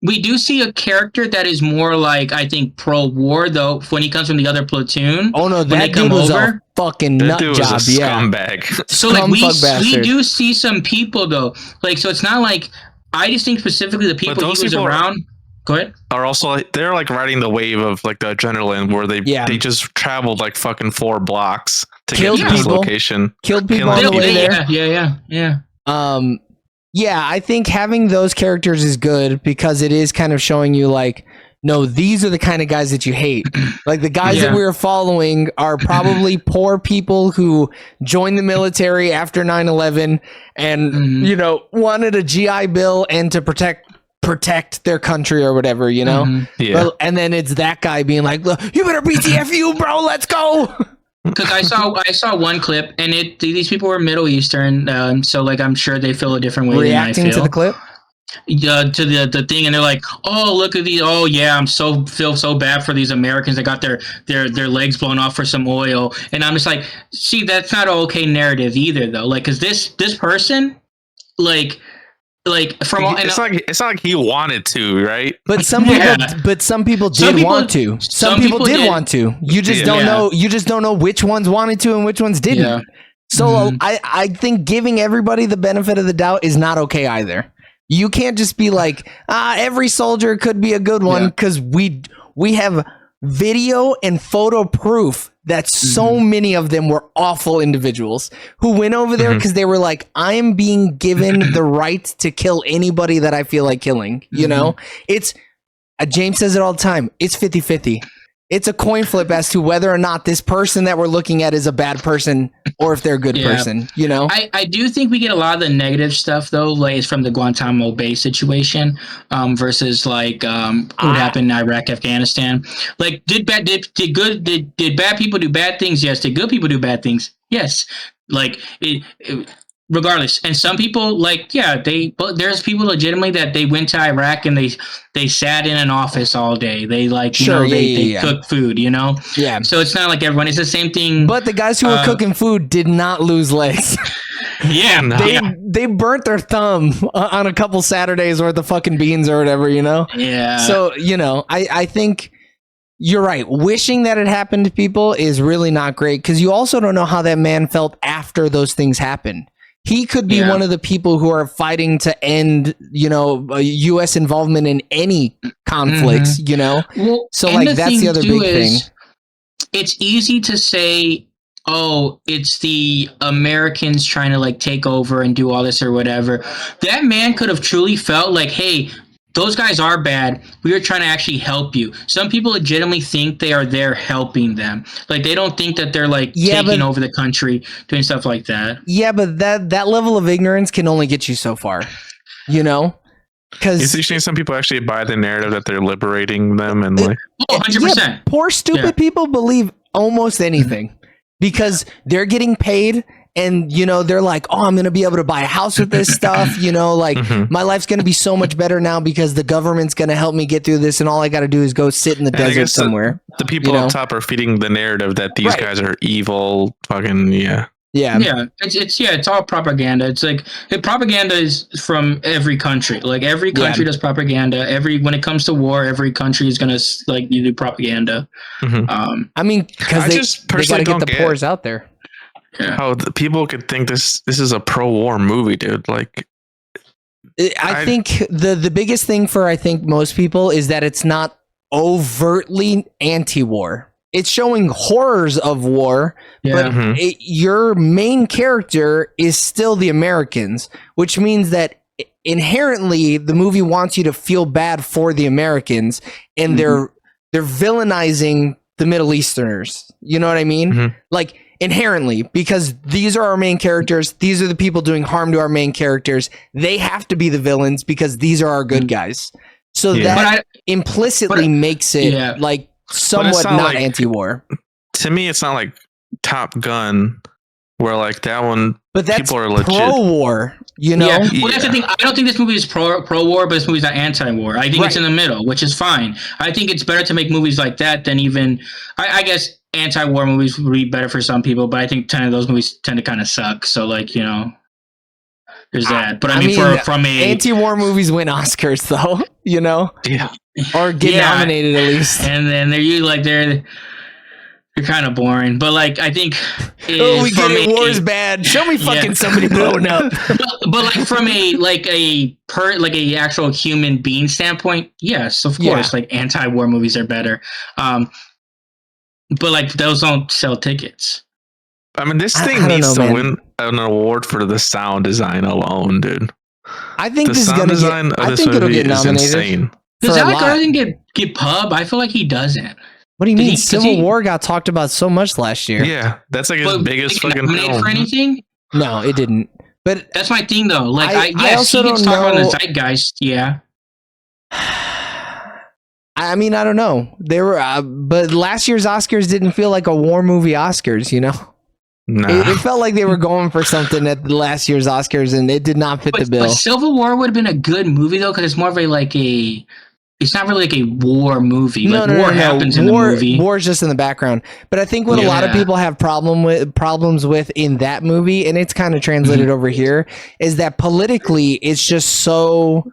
We do see a character that is more like, I think, pro-war, though, when he comes from the other platoon. Oh no, that dude was a fucking nut job. Was a scumbag. So like we do see some people though, like, so it's not like, I just think specifically the people he was around. Go ahead. Are also like, they're like riding the wave of like the adrenaline where they just traveled like fucking 4 blocks to get to this location. Killed people on the way there. Yeah. Yeah, I think having those characters is good because it is kind of showing you like, no, these are the kind of guys that you hate. Like the guys that we were following are probably poor people who joined the military after 9/11 and you know, wanted a GI Bill and to protect their country or whatever, you know? But, and then it's that guy being like, you better BTFU, bro, let's go. Because I saw one clip and these people were Middle Eastern, so like I'm sure they feel a different way reacting than I feel. To the clip? To the thing, and they're like, oh, look at these, oh yeah, feel so bad for these Americans that got their legs blown off for some oil. And I'm just like, see, that's not an okay narrative either though. Like, because this person, like from all, it's not like he wanted to, right? But some people did want to. Some people did want to. You just don't know. You just don't know which ones wanted to and which ones didn't. Yeah. So I think giving everybody the benefit of the doubt is not okay either. You can't just be like, every soldier could be a good one, because we have video and photo proof that so many of them were awful individuals who went over there because they were like, I am being given the right to kill anybody that I feel like killing. You know, it's James says it all the time. It's 50-50. It's a coin flip as to whether or not this person that we're looking at is a bad person or if they're a good person, you know? I do think we get a lot of the negative stuff, though, like it's from the Guantanamo Bay situation versus like what happened in Iraq, Afghanistan. Like, did bad people do bad things? Yes. Did good people do bad things? Yes. Like, regardless. And some people, like, but there's people legitimately that they went to Iraq and they sat in an office all day. They like, they cook food, you know? Yeah. So it's not like everyone, it's the same thing. But the guys who were cooking food did not lose legs. They burnt their thumb on a couple Saturdays worth of fucking beans or whatever, you know? Yeah. So, you know, I think you're right. Wishing that it happened to people is really not great because you also don't know how that man felt after those things happened. He could be one of the people who are fighting to end, you know, U.S. involvement in any conflicts, you know? Well, so, like, that's the other big thing. It's easy to say, oh, it's the Americans trying to, like, take over and do all this or whatever. That man could have truly felt like, hey, those guys are bad. We are trying to actually help you. Some people legitimately think they are there helping them. Like, they don't think that they're like taking over the country, doing stuff like that. Yeah, but that level of ignorance can only get you so far, you know? Because you're seeing some people actually buy the narrative that they're liberating them and like 100%. Yeah, poor stupid people believe almost anything because they're getting paid. And, you know, they're like, oh, I'm going to be able to buy a house with this stuff. You know, like my life's going to be so much better now because the government's going to help me get through this. And all I got to do is go sit in the desert somewhere. The people up top are feeding the narrative that these guys are evil. Fucking, yeah. It's all propaganda. It's like propaganda is from every country. Like every country does propaganda. when it comes to war, every country is going to like you do propaganda. I mean, because they got to get the pores out there. Yeah. How the people could think this is a pro-war movie, dude. Like, I think the biggest thing for I think most people is that it's not overtly anti-war. It's showing horrors of war, but your main character is still the Americans, which means that inherently the movie wants you to feel bad for the Americans, and they're villainizing the Middle Easterners. You know what I mean? Mhm. Like inherently, because these are our main characters. These are the people doing harm to our main characters. They have to be the villains because these are our good guys. So that implicitly makes it like somewhat not like, anti-war. To me, it's not like Top Gun, where like that one, but that's people are legit pro-war. You know, well, that's the thing. I don't think this movie is pro-war, but this movie's not anti-war. I think it's in the middle, which is fine. I think it's better to make movies like that than even. I guess anti-war movies would be better for some people, but I think 10 of those movies tend to kind of suck. So, like, you know, there's that. But I mean from a anti-war movies win Oscars, though. You know, or get nominated at least. And then they're kind of boring, but like I think we get it. War's bad. Show me fucking somebody blowing up. but like from a actual human being standpoint, yes, of course, like anti-war movies are better. But like those don't sell tickets. I mean, this thing needs to win an award for the sound design alone, dude. I think this is gonna get. I think it'll get nominated. Insane. Does Alec Garland get pub? I feel like he doesn't. What do you mean? Civil War got talked about so much last year. Yeah, that's like his biggest fucking film. For anything? No, it didn't. But that's my thing, though. Like, I also don't know. Talk on the zeitgeist. Yeah. I mean, I don't know. They were, but last year's Oscars didn't feel like a war movie Oscars. You know, it felt like they were going for something at last year's Oscars, and it did not fit the bill. But Civil War would have been a good movie though, because it's more of a It's not really like a war movie. No, war happens in the movie. War is just in the background. But I think what a lot of people have problems with in that movie, and it's kind of translated over here, is that politically it's just so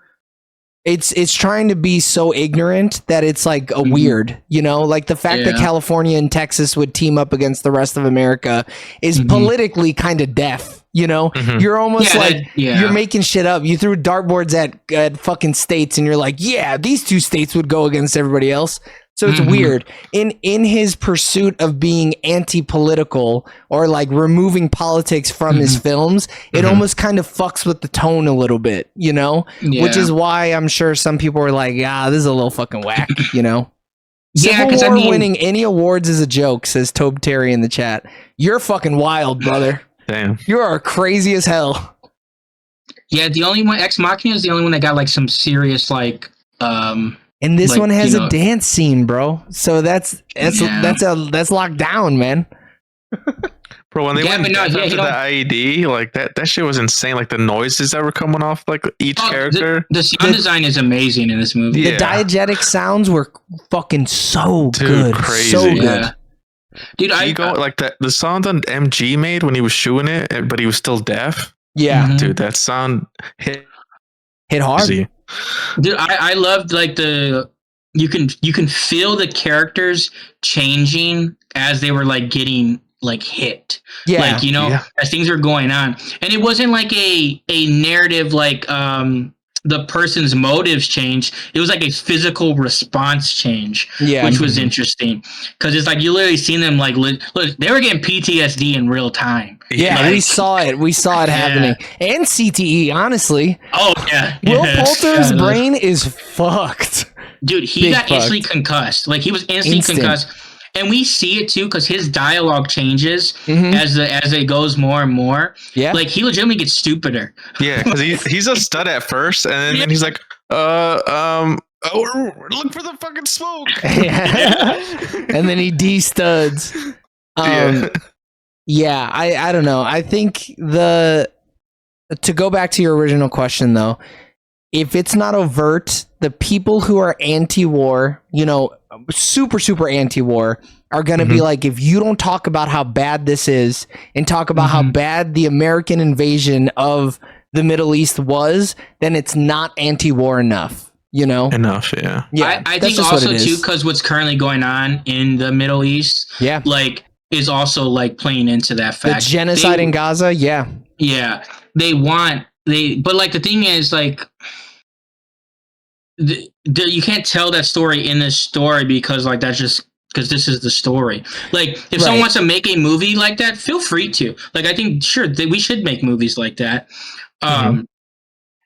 it's trying to be so ignorant that it's like a weird, you know, like the fact that California and Texas would team up against the rest of America is politically kind of deaf. You know, you're almost you're making shit up. You threw dartboards at fucking states, and you're like, yeah, these two states would go against everybody else. So it's weird. In his pursuit of being anti-political or like removing politics from his films, it almost kind of fucks with the tone a little bit, you know? Which is why I'm sure some people are like, this is a little fucking whack, you know? Civil War winning any awards is a joke, says Tobe Terry in the chat. You're fucking wild, brother. Damn. You are crazy as hell. Yeah, the only one, Ex Machina is the only one that got like some serious like and this one has a dance scene, bro. So that's locked down, man. Bro, when they went to the IED, like that shit was insane. Like the noises that were coming off like each character. The sound design is amazing in this movie. The diegetic sounds were fucking so good. Crazy. So good. Yeah. Dude, like the sound on MG made when he was shooting it, but he was still deaf. Yeah. Dude, that sound hit hard. Dude, I loved like you can feel the characters changing as they were like getting like hit. Yeah. Like, you know, as things were going on. And it wasn't like a narrative like the person's motives changed. It was like a physical response change, which was interesting because it's like you literally seen them like look, they were getting PTSD in real time. Yeah, like, we saw it happening, and CTE. Honestly, Will Poulter's brain is fucked. Dude, he got instantly concussed. Like he was instantly concussed. And we see it too because his dialogue changes as it goes more and more. Yeah, like he legitimately gets stupider. Yeah, because he's a stud at first, and then he's like, look for the fucking smoke. And then he de-studs. Yeah, I don't know. I think to go back to your original question though, if it's not overt, the people who are anti-war, you know, super, super anti-war are going to be like, if you don't talk about how bad this is and talk about how bad the American invasion of the Middle East was, then it's not anti-war enough, you know? Yeah. I think also too, because what's currently going on in the Middle East, like, is also like playing into that fact. The genocide in Gaza, Yeah, but like the thing is like, you can't tell that story in this story because like that's just because this is the story. Like if someone wants to make a movie like that, feel free to. Like I think we should make movies like that.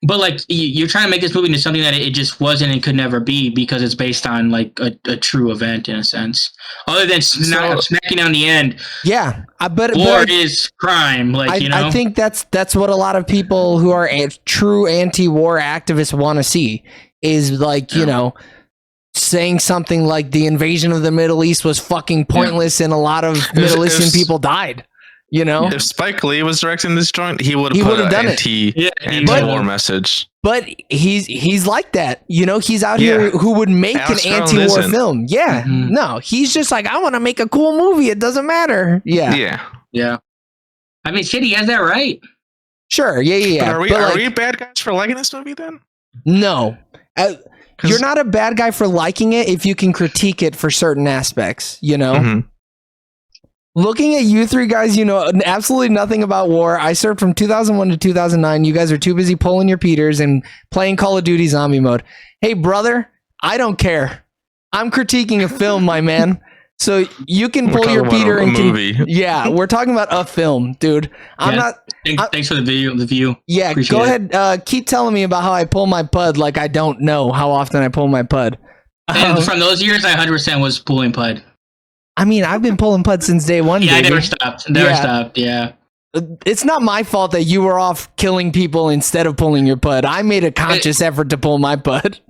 But like you're trying to make this movie into something that it just wasn't and could never be because it's based on like a true event in a sense. Other than smacking down the end, yeah. War is crime. Like I think that's what a lot of people who are true anti-war activists want to see is like saying something like the invasion of the Middle East was fucking pointless and a lot of Middle Eastern people died. If Spike Lee was directing this joint, he would have done anti-war message. But he's like that, he's out here who would make an anti-war film. Yeah, no, he's just like, I want to make a cool movie. It doesn't matter. Yeah. I mean, shit, he has that right. Sure. Yeah. But are we bad guys for liking this movie then? No, you're not a bad guy for liking it if you can critique it for certain aspects. Mm-hmm. Looking at you three guys, absolutely nothing about war. I served from 2001 to 2009. You guys are too busy pulling your Peters and playing Call of Duty zombie mode. Hey, brother, I don't care. I'm critiquing a film, my man. So you can pull your Peter and movie. Yeah, we're talking about a film, dude. Thanks for the view. Yeah, appreciate go ahead. Keep telling me about how I pull my pud like I don't know how often I pull my pud. And from those years, I 100% was pulling pud. I mean, I've been pulling pud since day one. Yeah, baby. I never stopped. Yeah. It's not my fault that you were off killing people instead of pulling your pud. I made a conscious effort to pull my pud.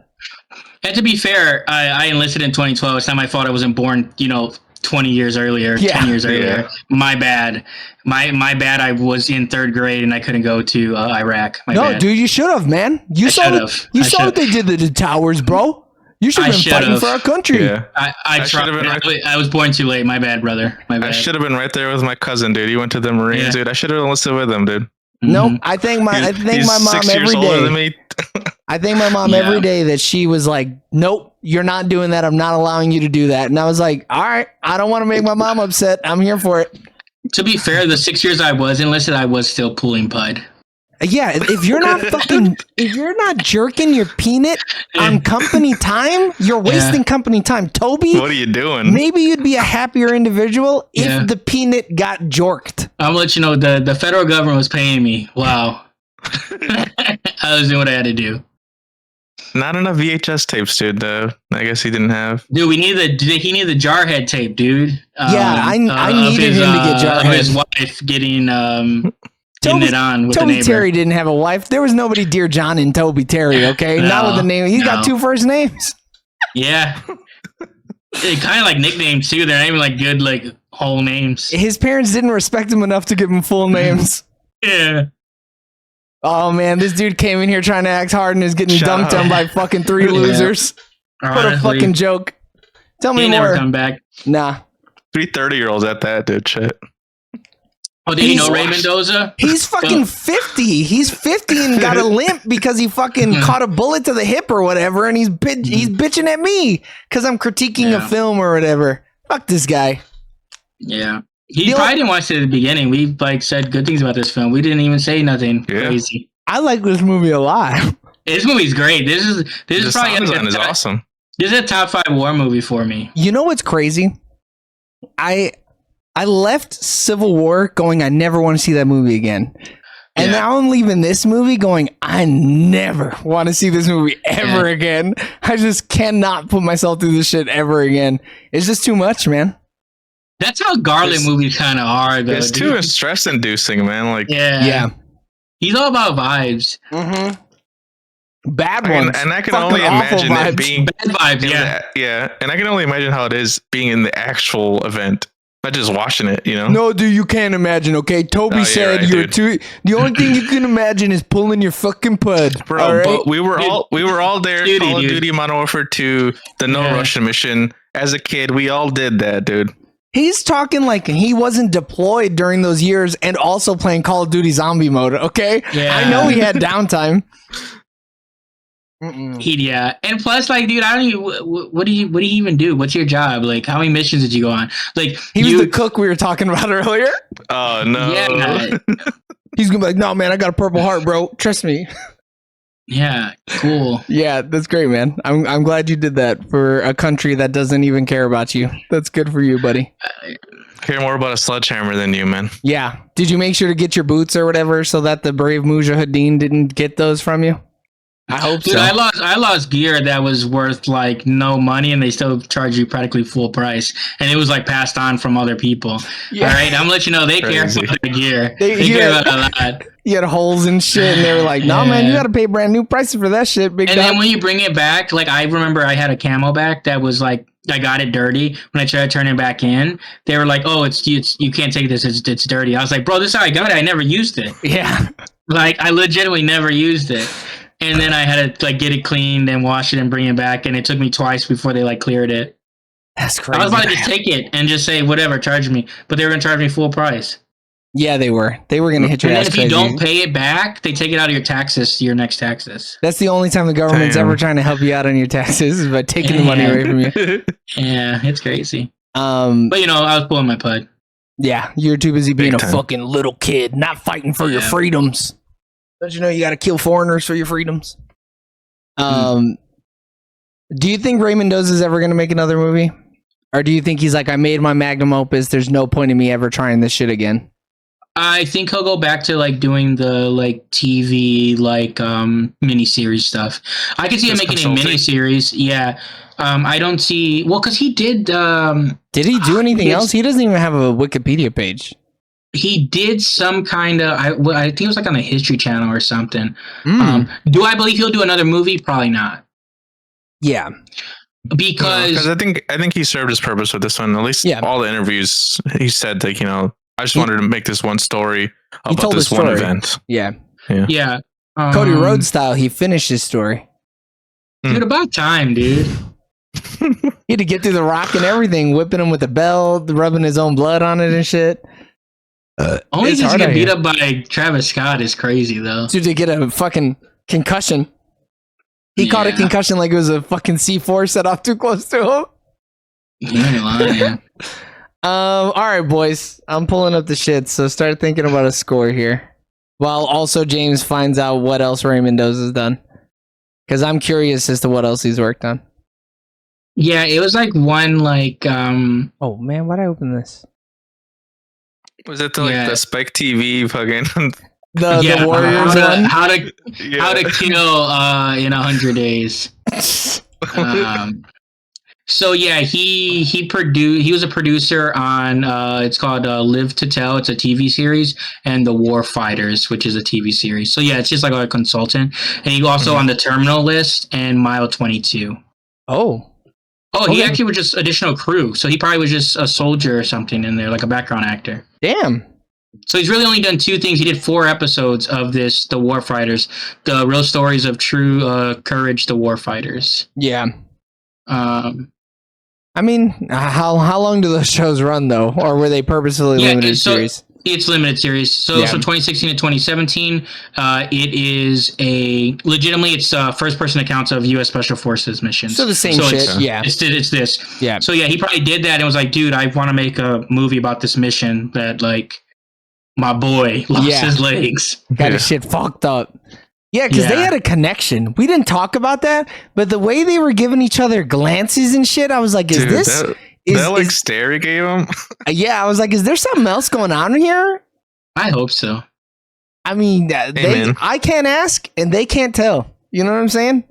And to be fair, I enlisted in 2012. It's not my fault I wasn't born, 20 years earlier, 10 years earlier. Yeah. My bad. My bad. I was in 3rd grade and I couldn't go to Iraq. My bad. Dude, you should have, man. You saw what they did to the towers, bro. You should have been fighting for our country. Yeah. I tried. I was born too late. My bad, brother. My bad. I should have been right there with my cousin, dude. He went to the Marines, dude. I should have enlisted with him, dude. Nope. I thank my mom every day. I thank my mom every day that she was like, nope, you're not doing that. I'm not allowing you to do that. And I was like, all right, I don't want to make my mom upset. I'm here for it. To be fair, the 6 years I was enlisted, I was still pulling pud. Yeah, if you're not jerking your peanut on company time, you're wasting company time. Toby, what are you doing? Maybe you'd be a happier individual if the peanut got jorked. I'm gonna let you know the federal government was paying me. Wow. I was doing what I had to do. Not enough VHS tapes, dude. I guess he didn't have. Dude, he needed the Jarhead tape, dude. I needed him to get Jarhead. Of his wife getting it on with Toby the neighbor. Terry didn't have a wife. There was nobody Dear John in Toby Terry, okay? Not with the name. He's got 2 first names. Yeah. They kind of like nicknames too. They're not even like good like whole names. His parents didn't respect him enough to give him full names. Yeah. Oh man, this dude came in here trying to act hard and is getting dunked on by fucking 3 losers. What a fucking joke. Tell me more. Never come back. Nah. 3 30-year-olds at that, dude. Shit. Oh, did you know Ray Mendoza? He's fucking 50. He's 50 and got a limp because he fucking caught a bullet to the hip or whatever, and he's bitching at me because I'm critiquing a film or whatever. Fuck this guy. Yeah. He probably didn't watch it at the beginning. We said good things about this film. We didn't even say nothing crazy. I like this movie a lot. This movie's great. This is probably design is awesome. This is a top 5 war movie for me. You know what's crazy? I left Civil War going, I never want to see that movie again. And now I'm leaving this movie going, I never want to see this movie ever again. I just cannot put myself through this shit ever again. It's just too much, man. That's how Garland movies kind of are, though. It's too stress-inducing, man. Like, yeah. He's all about vibes. Mm-hmm. Bad ones. And I can only imagine it being bad vibes. Yeah. And I can only imagine how it is being in the actual event. Not just watching it, No, dude, you can't imagine, okay? Toby said the only thing you can imagine is pulling your fucking pud. Bro, but we were all there, Call of Duty Modern Warfare 2, the No Russian mission. As a kid, we all did that, dude. He's talking like he wasn't deployed during those years and also playing Call of Duty zombie mode, okay? Yeah. I know he had downtime. And plus, like, dude, I don't even. What do you even do? What's your job? Like, how many missions did you go on? Like, he was the cook we were talking about earlier. Oh no! Yeah. He's gonna be like, no, man, I got a Purple Heart, bro. Trust me. Yeah, cool. Yeah, that's great, man. I'm glad you did that for a country that doesn't even care about you. That's good for you, buddy. Care more about a sledgehammer than you, man. Yeah. Did you make sure to get your boots or whatever so that the brave Mujahideen didn't get those from you? I hope Dude, so. I lost gear that was worth like no money, and they still charge you practically full price, and it was like passed on from other people. Yeah. All right, I'm gonna let you know they Crazy. care about the gear. They- They care yeah. about a lot. You had holes and shit, and they were like, "No, man, you got to pay brand new prices for that shit, big And dog." then when you bring it back, like I remember I had a camo back that was like I got it dirty. When I tried to turn it back in, they were like, "Oh, it's you can't take this. It's dirty." I was like, "Bro, this is how I got it. I never used it. Yeah. Like I legitimately never used it." And then I had to like get it cleaned and wash it and bring it back, and it took me twice before they like cleared it. That's crazy. I was about to just take it and just say whatever, charge me, but they were gonna charge me full price. Yeah, they were. They were gonna hit your And then ass if you crazy. don't pay it back, they take it out of your taxes, your next taxes. That's the only time the government's Damn. ever trying to help you out on your taxes is by taking the money Yeah. away from you. Yeah, it's crazy. But But I was pulling my pud. yeah, you're too busy being Big a time. fucking little kid, not fighting for your Yeah. freedoms. Don't you know you got to kill foreigners for your freedoms? Do you think Ray Mendoza is ever gonna make another movie, or do you think he's like, I made my magnum opus? There's no point in me ever trying this shit again. I think he'll go back to like doing the like TV like miniseries stuff. I could see him Just making a consulting? miniseries. Yeah. I don't see because he did Did he do anything It's- else? He doesn't even have a Wikipedia page. he did some kind of I think it was like on the History Channel or something. Mm. Do I believe he'll do another movie? Probably not. Yeah. Because I think he served his purpose with this one. At least Yeah. all the interviews he said like, I just wanted to make this one story about told this the one story. event. Yeah. yeah. Cody Rhodes style, he finished his story. Dude, about time, dude. He had to get through the rock and everything, whipping him with a belt, rubbing his own blood on it and shit. Only It's just hard get out beat here. up by Travis Scott is crazy though. To get a fucking concussion. He caught a Yeah. concussion like it was a fucking C4 set off too close to him. You ain't lying. All right, boys. I'm pulling up the shit, so start thinking about a score here. While also James finds out what else Ray Mendoza's done. Because I'm curious as to what else he's worked on. Yeah, it was like one like Oh man, why'd I open this? Was it the Spike TV fucking The Warriors one? how to kill in 100 days. So yeah, he was a producer on it's called Live to Tell. It's a TV series, and The War Fighters, which is a TV series. So yeah, it's just like a consultant, and he also on The Terminal List and Mile 22. Oh. He Okay. actually was just additional crew, so he probably was just a soldier or something in there, like a background actor. Damn. So he's really only done 2 things. He did 4 episodes of this, The War Fighters, the real stories of true courage, The War Fighters. Yeah. Um, I mean, how long do those shows run though, or were they purposefully limited series? It's limited series. So Yeah. from 2016 to 2017, it is it's first person accounts of U.S. Special Forces missions. So the same So shit. it's- Yeah. It's this. Yeah. So yeah, he probably did that and was like, dude, I want to make a movie about this mission that like my boy lost Yeah. his legs. Got Yeah. his shit fucked up. Yeah, because they Yeah. had a connection. We didn't talk about that, but the way they were giving each other glances and shit, I was like, is Dude, this? that like stare he gave him? Yeah, I was like, is there something else going on here? I hope so. I mean, man. I can't ask and they can't tell. You know what I'm saying?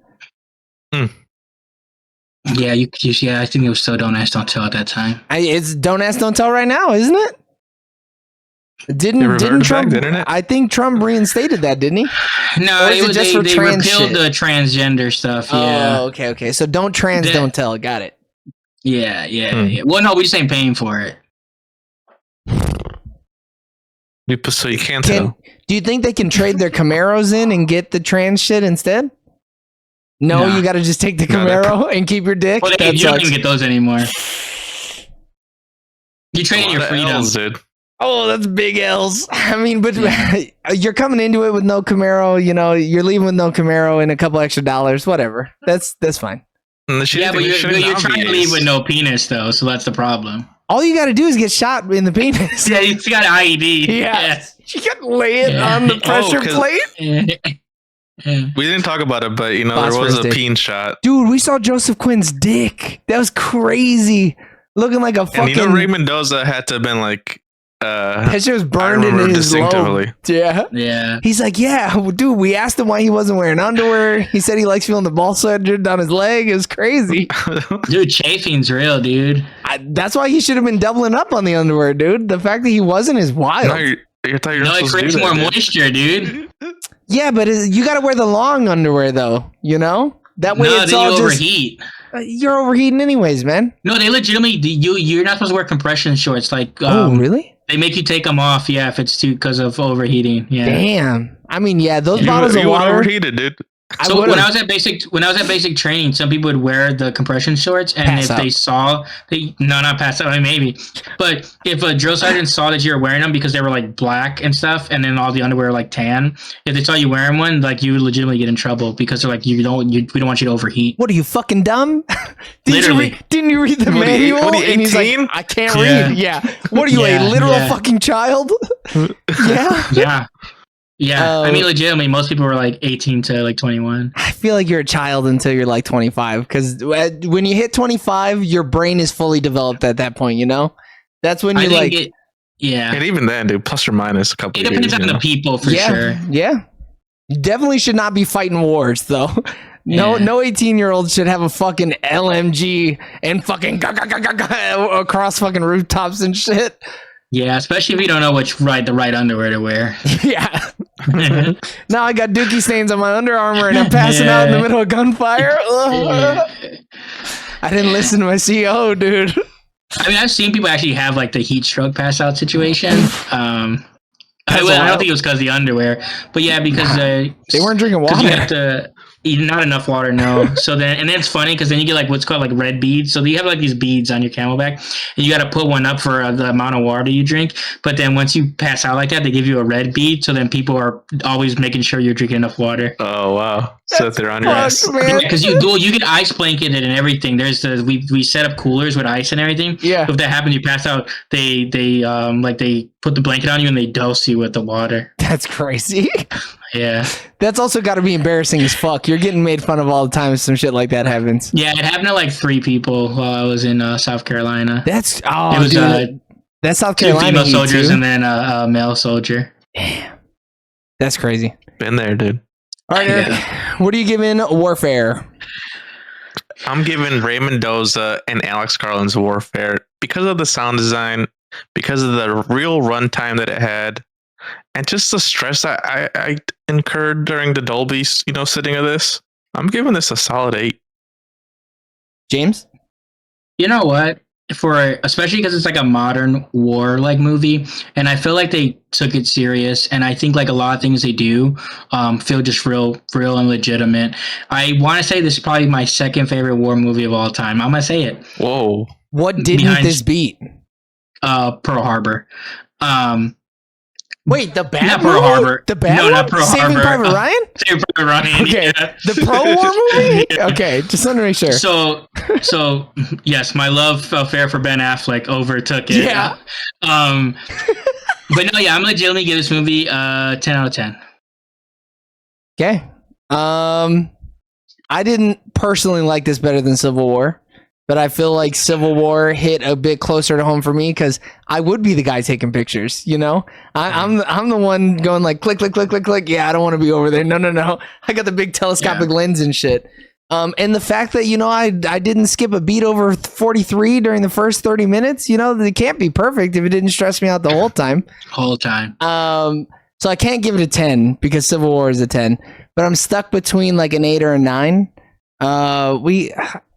Yeah, yeah, I think it was so don't ask, don't tell at that time. It's don't ask, don't tell right now, isn't it? Didn't reverted Trump? back, didn't it? I think Trump reinstated that, didn't he? No, Or is it it was just they, for they trans repealed shit? the transgender stuff. Yeah, Oh, okay. So don't trans, That- don't tell. Got it. yeah. Well, no, we just ain't paying for it. So you can't tell. Do you think they can trade their Camaros in and get the trans shit instead? No, Nah. you got to just take the No, that- Camaro and keep your dick. Well, That you don't sucks. even get those anymore. You A trade in lot your of freedom. L's, dude. Oh, that's big L's. I mean, but you're coming into it with no Camaro. You know, you're leaving with no Camaro and a couple extra dollars. Whatever. That's fine. And the shitty Yeah, thing, but they shouldn't you're trying to obviate leave is- with no penis, though, so that's the problem. All you got to do is get shot in the penis. Yeah, he's got an IED. Yeah. You got to lay it Yeah. on the Oh, pressure 'cause- plate. Yeah. Yeah. We didn't talk about it, but there was Phosphorus a dick. peen shot. Dude, we saw Joseph Quinn's dick. That was crazy. Looking like a fucking. And Ray Mendoza had to have been like, that shit was I burned in remember his lobe. distinctively. Yeah. Yeah. He's like, yeah, dude, we asked him why he wasn't wearing underwear. He said he likes feeling the ball sweat down his leg. It was crazy. Dude, chafing's real, dude. That's why he should have been doubling up on the underwear, dude. The fact that he wasn't is wild. No, I thought you were No, it supposed to creates do that, more dude. moisture, dude. Yeah, but you got to wear the long underwear, though, you know? That way No, it's then all you just... overheat. You're overheating anyways, man. No, they legitimately, you're not supposed to wear compression shorts. Like, Oh, really? They make you take them off, yeah, if it's too because of overheating. Yeah. Damn. I mean, yeah, those bottles of You water... overheated, dude. So when I was at basic training, some people would wear the compression shorts, and Pass if out. they saw, not pass out, I mean, maybe, but if a drill sergeant saw that you were wearing them because they were like black and stuff, and then all the underwear were like tan, if they saw you wearing one, like you would legitimately get in trouble because they're like, we don't want you to overheat. What are you, fucking dumb? Literally. Didn't you read the What are you- manual? what are you, And he's like, 18? I can't Yeah. read. Yeah. What are you, a Yeah, literal yeah. fucking child? Yeah. Yeah. Yeah. I Oh. mean, legitimately, most people were like 18 to like 21. I feel like you're a child until you're like 25 because when you hit 25, your brain is fully developed at that point, you know? That's when I you think like... yeah. And even then, dude, plus or minus a couple It of depends years. on the people for yeah, sure. yeah. You definitely should not be fighting wars, though. No, Yeah. no 18-year-old should have a fucking LMG and fucking across fucking rooftops and shit. Yeah, especially if you don't know the right underwear to wear. Yeah. Now I got dookie stains on my Under Armour and I'm passing out in the middle of gunfire. Ugh. I didn't listen to my CEO, dude. I mean, I've seen people actually have like the heat stroke pass out situation. I don't wild. think it was because of the underwear, but yeah, because They weren't drinking you water. have to eat not enough water. No, so then it's funny because then you get like what's called like red beads. So you have like these beads on your camelback, and you got to put one up for the amount of water you drink. But then once you pass out like that, they give you a red bead. So then people are always making sure you're drinking enough water. Oh wow! So they're on your ass. Fuck, man. Because you get ice blanketed and everything. There's we set up coolers with ice and everything. Yeah. If that happens, you pass out. They put the blanket on you and they dose you with the water. That's crazy. Yeah. That's also got to be embarrassing as fuck. You're getting made fun of all the time if some shit like that happens. Yeah, it happened to like 3 people while I was in South Carolina. That's It was dude. That's South 2 Carolina. female heat, soldiers too. and then a male soldier. That's crazy. Been there, dude. All right, Eric. What are you giving Warfare? I'm giving Ray Mendoza and Alex Garland's Warfare because of the sound design, because of the real runtime that it had, and just the stress I incurred during the Dolby, sitting of this. I'm giving this a solid 8. James? You know what? Especially because it's like a modern war like movie, and I feel like they took it serious, and I think like a lot of things they do feel just real and legitimate. I want to say this is probably my second favorite war movie of all time. I'm gonna say it. Whoa. What didn't Behind- this beat? Pearl Harbor. Wait, the bad Not Pearl movie? Harbor. The bad No, one? not Pearl Saving Harbor. Private Ryan? Saving Private Ryan. Okay. Yeah. The pro-war movie? Okay, just want to make sure. So yes, my love affair for Ben Affleck overtook it. Yeah. But no, yeah, I'm legitimately give this movie 10 out of 10. Okay. I didn't personally like this better than Civil War, but I feel like Civil War hit a bit closer to home for me because I would be the guy taking pictures, you know? I'm the one going like click, click, click, click, click. Yeah, I don't want to be over there. No. I got the big telescopic lens and shit. And the fact that, I didn't skip a beat over 43 during the first 30 minutes, it can't be perfect if it didn't stress me out the whole time. Whole time. So I can't give it a 10 because Civil War is a 10, but I'm stuck between like an 8 or a 9.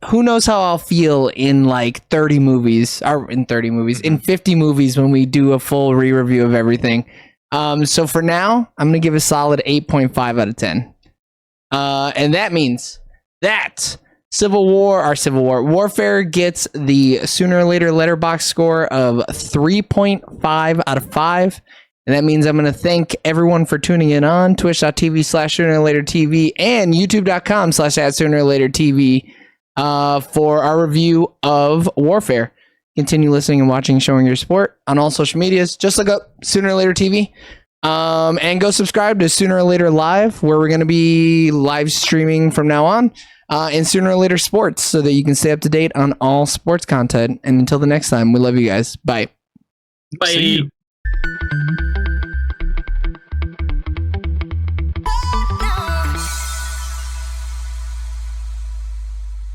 Who knows how I'll feel in like 30 movies or in 30 movies, in 50 movies when we do a full re-review of everything. So for now, I'm going to give a solid 8.5 out of 10. And that means that Warfare gets the Sooner or Later letterbox score of 3.5 out of 5. And that means I'm going to thank everyone for tuning in on twitch.tv/SoonerOrLaterTV and youtube.com/@SoonerOrLaterTV for our review of Warfare. Continue listening and watching, showing your support on all social medias. Just look up Sooner or Later TV. And go subscribe to Sooner or Later Live, where we're going to be live streaming from now on, and Sooner or Later Sports, so that you can stay up to date on all sports content. And until the next time, we love you guys. Bye. Bye.